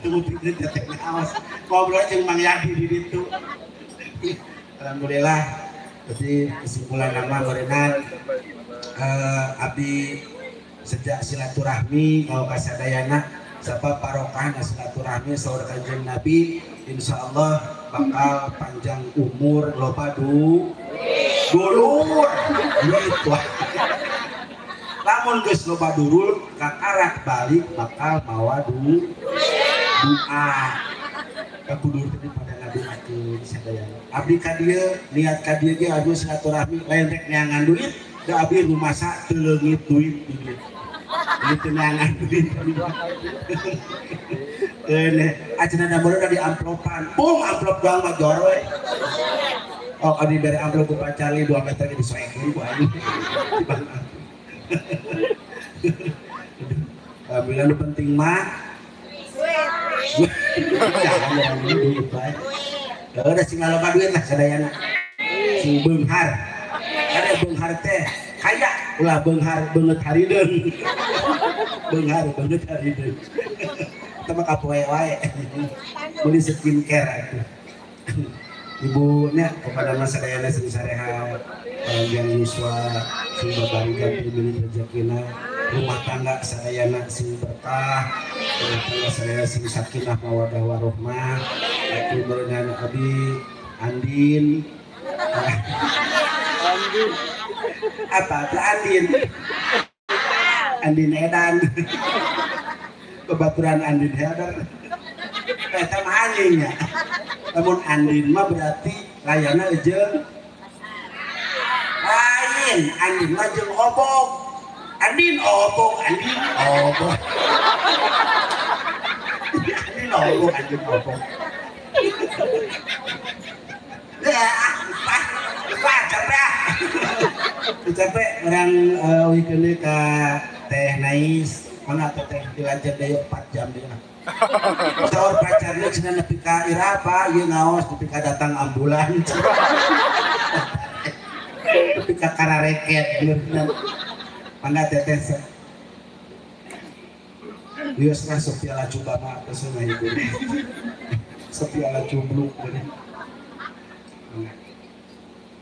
tunggu pikir teteh awas ngobrol jeung Mang Yadi di ditu. Alhamdulillah jadi kesimpulan nama berenang abdi sejak silaturahmi kalau kasadayana sabab barokah silaturahmi saudara Kanjeng Nabi insyaallah bakal panjang umur loba dulur gitu. Lamun geus loba dulur kakarak balik bakal mawa doa kakudur tadi pada Nabi akeun sadayana. Abdi ka dieu niat ka dieu ge adu silaturahmi lain rek neangan duit da abdi rumasa teu leungit duit duit. Itu neangan duit. Ajeuna da meureun da di amplopan. Pung amplop doang mah jor we. Oh abdi bere amplop ku pacali 2 meter ge disoekeun ku abdi. Alhamdulillah nu penting mah jangan duit bae. Udah sing ngaloba duit lah sadayana. Sing beunghar. Ada beunghar teh kaya ulah beunghar beungeut harideung. Beunghar beungeut harideung. Eta mah kapoe wae. Beli skincare atuh. Ibu nya kepada mas sadayana sing sarehat, panjang yuswa, sing babarigan pilihan rezekina, rumah tangga sadayana sing berkah, rumah tangga saya sing sakinah mawadah warohmah, aku berenang abi Andin, apa Andin, Andin Edan, kebaturan Andin Edan, kita mah anjingnya. Namun Andin mah berarti layana jeung lain. Andin mah jeung obok. Andin obok, Andin obok. Andin obok, Andin obok. Ya, capek. Capek orang weekend ka Teh Nais. Mana teh dilanjut deui 4 jam dia. Saur pacarnya cenah nepi ka irapa ieu ngaos nepi ka datang ambulans. Nepi ka karareket bener. Mangga teteh. Bios mah sok piala coba mah atuh sana ibu. Sok piala cubluk bener.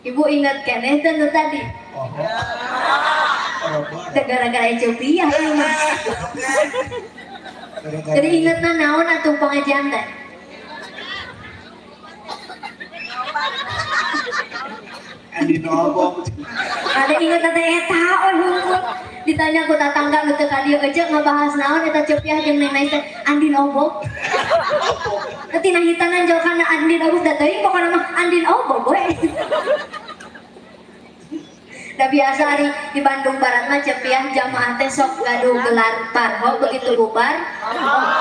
Ibu ingat keneh teh tadi. Oh. Gara-gara Ethiopia ieu mah. Jadi ingetna naon atuh pengajian teh? Andi nobok. Ada inget teh eta hungkul. Ditanya ku tatangga nu teu ka dieu aja ngabahas naon eta Cepiah jeung Neng Nais teh Andin Obok. Teu tina hitanan jauh kana Andin Obok da teuing pokona mah Andin Obok we. Da biasa hari di Bandung Barat mah Cepiah jamaah teh sok gaduh gelar parho begitu bubar.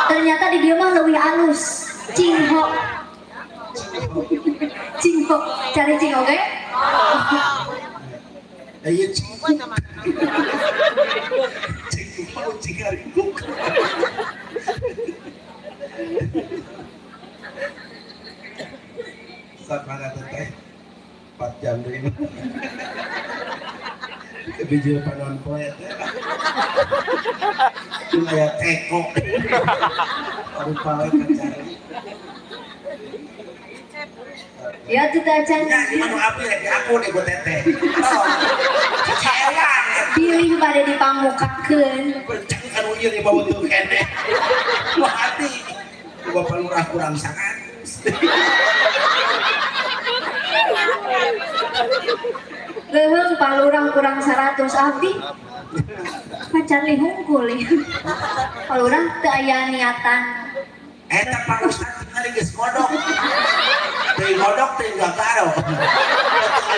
Ternyata di dieu mah leuwih alus. Cingho. Cingho, cari cingho ge? Ayo cingho. Cingho cigarikuk. Saat mana teh 4 jam ini. Bijil panon poe teh. Cuma ya teko. Rupa cari. Ya tuh acan. Ya gimana apa ya aku nih buat teteh. Oh. Kecewa. Pilih pada dipangmukakeun. Bercak kan ieu di bawah tuh kene. Wah hati. Bapak lurah kurang sangat. Leuheung palurang kurang 100 abdi. Pacar li hungkul ya. Palurang teu aya niatan. Eta Pak Ustaz tinggal geus godok. Teuing godok teuing gagaro.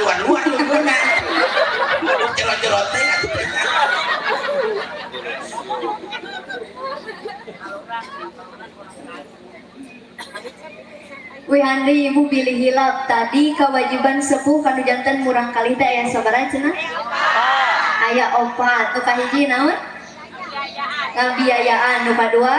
Luar-luar lu beuna. Godok jelot-jelot teh atuh. Wih Andi ibu pilih hilap tadi kewajiban sepuh kanu janten murang kali teh aya sabaraha cenah? Aya 4 nu kahiji naon? Ngabiayaan. Nu kadua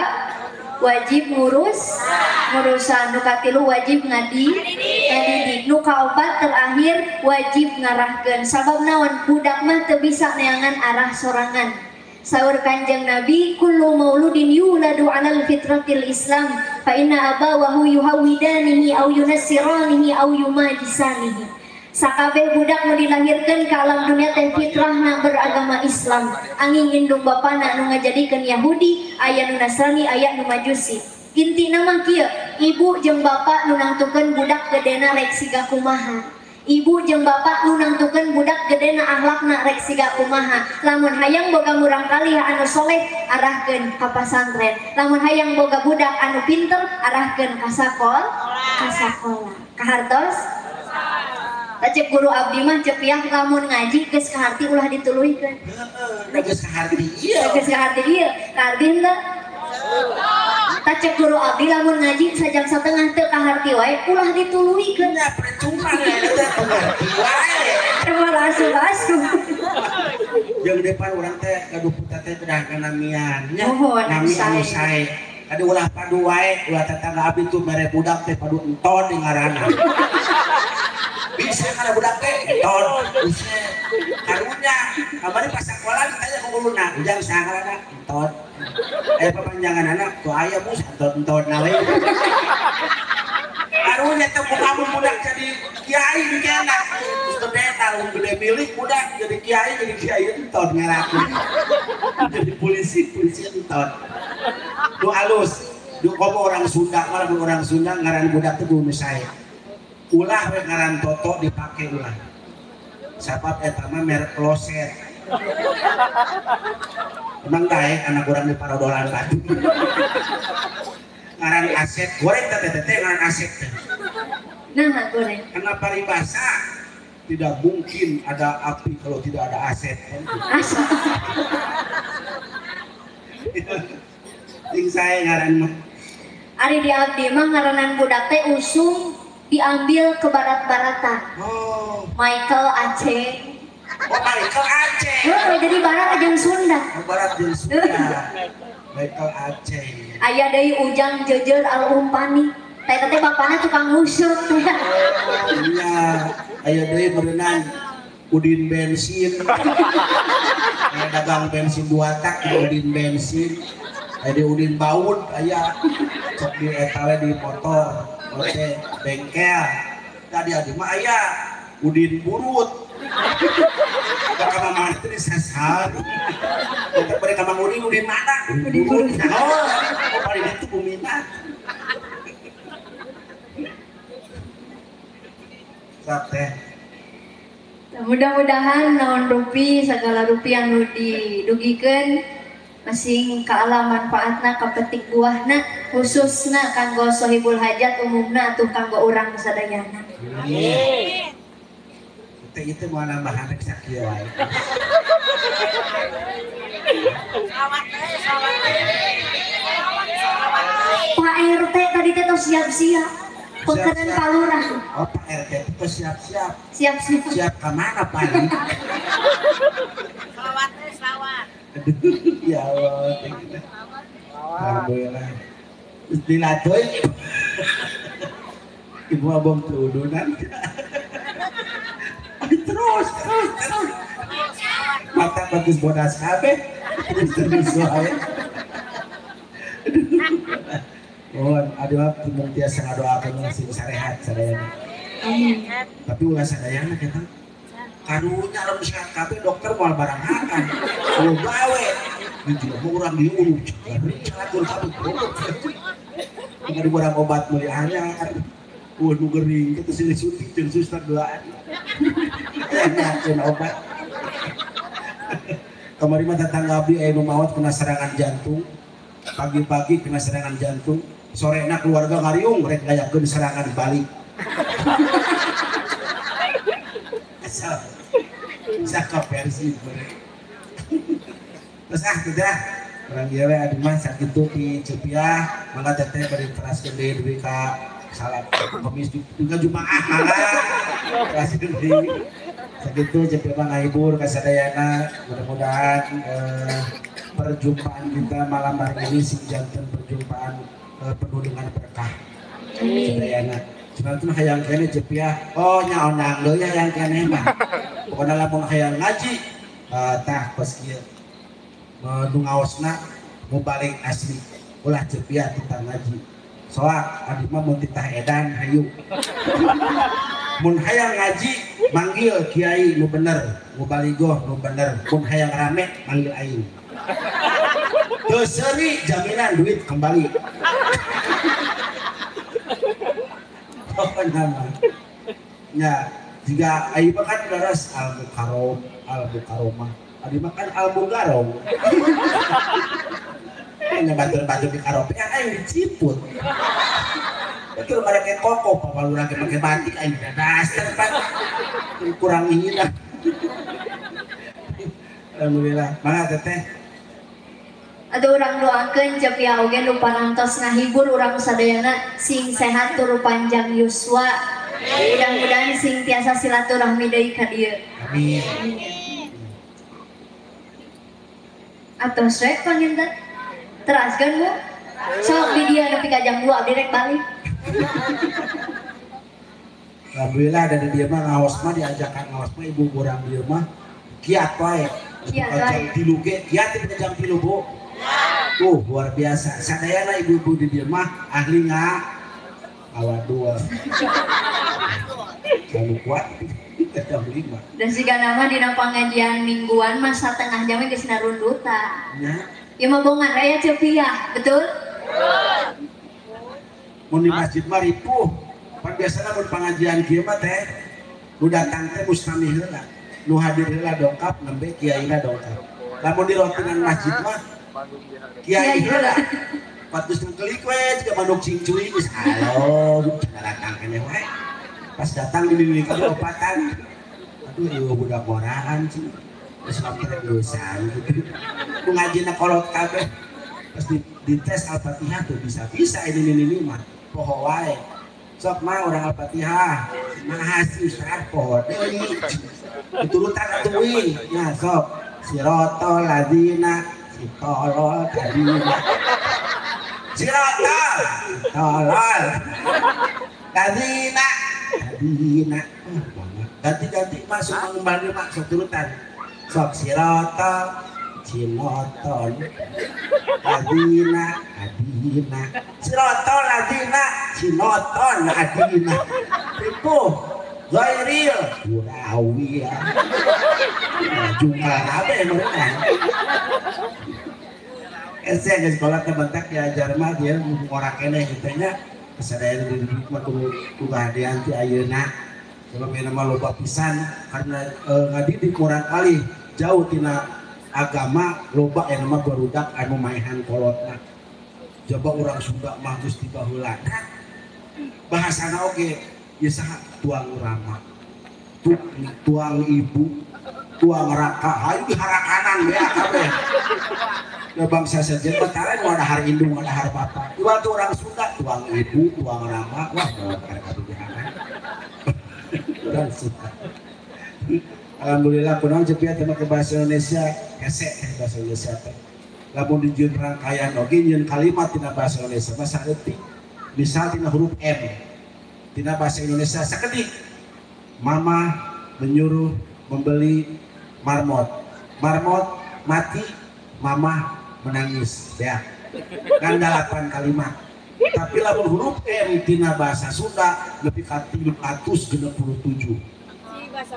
wajib ngurusan. Nu katilu wajib ngadidik. Nu kaopat terakhir wajib ngarahkeun. Sabab naon? Budak mah teu bisa neangan arah sorangan. Saur Kanjeng Nabi kullu mauludin yuladu 'alal fitratil Islam fa inna abawahu yuhawidanihi aw yunassiranihi aw yumajisanihi. Sakabeh budak nu dilahirkeun ka alam dunia teh fitrahna beragama Islam. Angin indung bapana nu ngajadikeun Yahudi, aya nu Nasrani, aya nu Majusi. Intina mah kieu, ibu jeung bapak nu nangtukeun budak gedena rek siga kumaha. Ibu jeung bapak nu nangtukeun budak gedena akhlakna rek siga kumaha. Lamun hayang boga murang kalih anu soleh arahkeun ka pasantren. Lamun hayang boga budak anu pinter arahkeun ka sakola. Kahartos? Cek guru abdi mah Cepiah lamun ngaji geus kaharti ulah dituluikeun. Heeh, geus kaharti ieu. Geus kaharti ieu. Kaharti henteu? Cek guru abdi lamun ngaji sajam satengah teu kaharti wae ulah dituluikeun. Ya percuma eta kaharti wae. Emang asuh-asuh. Jeung depan urang teh gaduh puta teh bedah kana mian nya. Nami anu sae. Adi ulah padu wae, ulah tetangga abdi tuh mere budak teh padu enton di ngaranna. Bisa kana budak teh enton. Bisa. Karunya, kamari pas sekolah ditanya ku guruna, ujang saha ngaranna? Enton. Aya papanjangan anak, tuh aya mus enton nawe. Karunya teh kamu budak jadi kiai di kana. Terus gede tahun gede milik budak jadi kiai enton ngaraku. Jadi polisi enton. Du halus, du komo orang Sunda, orang Sunda ngaran budak teh nu sae. Ulah we ngaran Toto dipake ulah. Sabab eta mah merek kloset. Emang daek anak urang di Parodolan Batu. Ngaran Asep, goreng teh ngaran Asep teh. Nah, goreng. Karena paribasa tidak mungkin ada api kalau tidak ada aset. Asap. Ting saya ngaran mah. Ari di abdi mah ngaranan budak teh usum diambil ke barat-baratan. Oh, Michael Aceh. Michael Aceh. Jadi barat jeung Sunda. Barat jeung Sunda. Michael Aceh. Aya deui Ujang Jejer Al-Umpani. Teh bapana tukang ngusut. Iya, aya deui berenang Udin bensin. Aya dagang bensin 2 tak Udin bensin. Aya Udin baut aya sok di eta di motor. Oke, bengkel. Tadi adi mah aya Udin burut. Ka mana teh disasar. Untuk mereka Mang Udin mana? Udin burut. Oh, paling itu bumina. Sate. Mudah-mudahan naon rupi segala rupi anu didugikeun masing kaala manfaatna kapetik buahna khususna kanggo sohibul hajat umumna atuh kanggo urang sadayana. Amin. Itu mau nambahan rek sakieu wae. Pak RT tadi teh tos siap-siap. Peukeun palurah. Oh, Pak RT itu siap-siap. Siap-siap. Siap ke mana, Pak? Selawat. Ya Allah. Alhamdulillah. Dilatoy. Ibu abang tudunan. Terus. Mata bagus bodas kabeh. Terus wae. Mohon aduh timur tiasa ngadoakeun sing sarehat sadayana. Amin. Tapi ulah sadayana kita karunya lamun sehat kabeh dokter moal barang makan. Lu gawe. Jadi mau urang diurut. Catur kabeh. Kumaha di barang obat meuli anyar. Nu gering kitu sih suntik jeung suster doaan. Nyakeun obat. Kamari mah tetangga abdi aya nu maot kena serangan jantung. Pagi-pagi kena serangan jantung. Sorena keluarga ngariung rek gayakeun serangan balik. Asal sakap versi mereka. Terus tidak orang dia ada mah sakitu di Cepiah mangga teteh bari teraskeun deui duwi ka salat Kamis juga Jumaah mangga teraskeun deui. Sakitu Cepiah mah ngahibur ka sadayana mudah-mudahan perjumpaan kita malam hari ini sing janten perjumpaan penuh dengan berkah. Sadayana. Cuma itu hayang kene Cepiah. Oh nyaonang deui hayang kene mah. Pokona lamun hayang ngaji tah pas kieu. Nu ngaosna mau balik asli. Ulah Cepiah tentang ngaji. Soal adi mah mun titah edan hayu. Mun hayang ngaji manggil kiai nu bener, nu baligoh nu bener. Mun hayang rame manggil aing. Teu seuri jaminan duit kembali. Nama ya jika aing kan daras al-Mukarramah adi makan al-Mugarong nya batur-batur di karope aing diciput betul mereka koko papalurang pakai batik aing dasar pak kurang ingin lah. Alhamdulillah mangga teteh Aduh urang doakeun Cepiah oge nu parantos ngahibur urang sadayana sing sehat turu panjang yuswa. Mudah-mudahan sing tiasa silaturahmi deui ka dieu. amin. Atos rek panginten. Teraskeun Bu. Sok di dieu nepi ka jam 2 abdi rek balik. Alhamdulillah dari dia mah ngaos mah diajakan ngaos mah ibu urang dieu mah kiat wae. Kiat wae. Jam 3 ge kiat di jam 3 Bu. Luar biasa. Sadayana ibu-ibu di dieu mah ahli awadua. Kamu kuat. Jam 5. Dan siga nama dina pangajian mingguan mah satengah jam geus narundutan. Ya. Ieu mah bongan raya Cepiah, betul? Mun di masjid mah ripuh. Pan biasana mun pangajian kieu mah teh nu datang teh mustamih heula. Nu hadir heula dongkap nembe kiaina dongkap. Lamun di rotingan masjid mah kiai heula. Patus ngkelik we juga manuk cingcuy geus halo datang keneh wae. Pas datang di opatan. Aduh ieu budak moraan sih. Geus sampe dosan gitu. Ku ngajina kolot kabeh. Pas dites Al-Fatihah tuh bisa ini mah poho wae. Sok mah urang Al-Fatihah. Mahasih Ustaz poho deui. Diturutan atuh wing. Ya sok sirotol ladina tolol kadina. Sirotol tolol kadina. Ganti-ganti masuk mengembali masuk turutan. Sok sirotol cimoton adina sirotol adina cimoton adina itu gairil urawi ya jumlah apa yang mereka saya ke sekolah kebentak diajar mah dia ngorak kene gitu nya kesadaran diri mah kudu hadian ti ayeuna Sebab nama loba pisan karena ngadidik kurang kali jauh tina agama loba yang nama barudak anu maehan kolotna. Coba orang Sunda mah geus dibaheulana. Bahasana oge ieu saha tuang rama. Tuang ibu, tuang raka, hayu diharakanan ya kabeh. Da bangsa sajen mah tara nu ada har indung, ada har bapa. Iwal tu orang Sunda tuang ibu, tuang rama, wah karek kabijakan. Dan Sunda. Alhamdulillah kunaon cepiat mah ke bahasa Indonesia, hese bahasa Indonesia teh. Lamun dijieun rangkaian oge nyieun kalimat tina bahasa Indonesia mah saeutik. Misal tina huruf M. Tina bahasa Indonesia sakedik. Mama menyuruh membeli marmot. Marmot mati, mama menangis. Ya. Kan 8 kalimat. Tapi lamun huruf M tina bahasa Sunda lebih ka 367.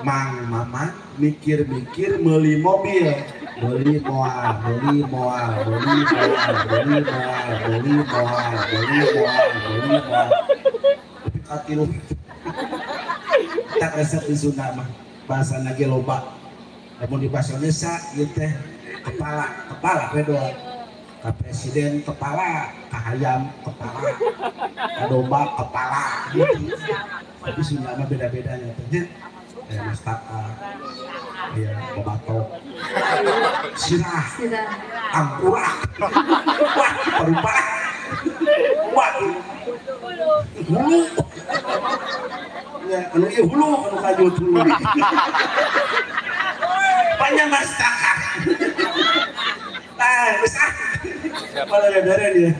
Mang mama mikir-mikir meuli mobil, beli moal, beli moal, beli moal, beli moal, beli moal, beli moal, beli moal. Tapi katilu tak resep di Sunda mah bahasa lagi loba. Namun di bahasa Indonesia ieu teh kepala we doang. Ka presiden kepala, ka hayam kepala, ka domba kepala gitu. Tapi Sunda mah beda-bedanya teh. Mustaka, ya, babatok, sirah, ampurah, wah, perubah, wah, hulu, ya, anu iya hulu, anu kajut hulu, banyak mustaka, nah, besar, malah ada dia,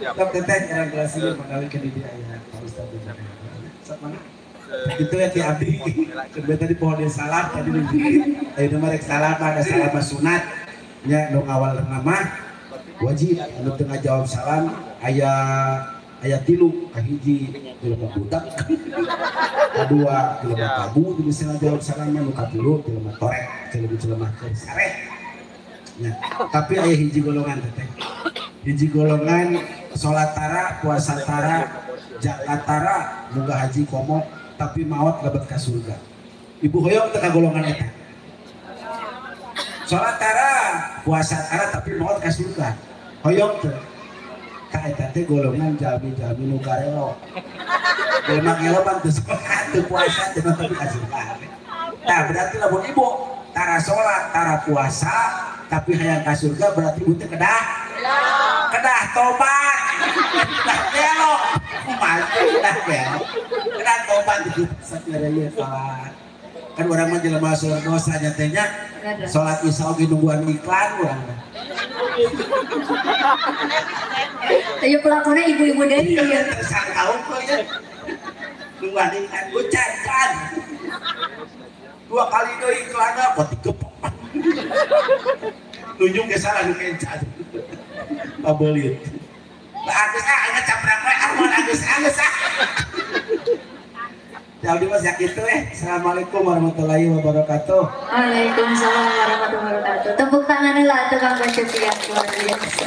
tapi teteh orang kelas ini mengalihkan dia ya, harus tahu jangan, sama. Gitu ya ti abdi kedua tadi pohon yang salah tadi ayo nama rek salah ada salah sunat nya dong awal nama wajib anu tengah jawab salam aya tilu kahiji jelema budak kadua jelema tabu di misalnya jawab salam anu katilu jelema torek jelema sareh nya tapi aya hiji golongan teh hiji golongan salat tara puasa tara zakat tara muga haji komo tapi maot lebet ka surga. Ibu hoyong teh ka golongan eta. Salat tara, puasa tara tapi maot ka surga. Hoyong teh. Ka eta teh golongan jalmi-jalmi nu garelo. Jelema gelo ban teu salat, teu puasa teu tapi ka surga. Tah berarti lamun ibu tara salat, tara puasa tapi hayang ka surga berarti ibu teh kedah tobat. Kedah gelo. Kedah gelo. Kedah tobat itu sakieu salat. Kan urang mah jelema salat dosa nyatanya salat isya oge nungguan iklan urang. Ayo pelakona ibu-ibu deui ya. Tersangkaun kok ya. Nungguan iklan gocan. 2 kali deui iklanna pati gepok. Nunjuk ge salah nu kencan. Pabelit. Bagus aya caprak we amun agus. Jadi mas yak itu Assalamualaikum warahmatullahi wabarakatuh. Waalaikumsalam warahmatullahi wabarakatuh. Tepuk tangan lah tukang baca luar biasa.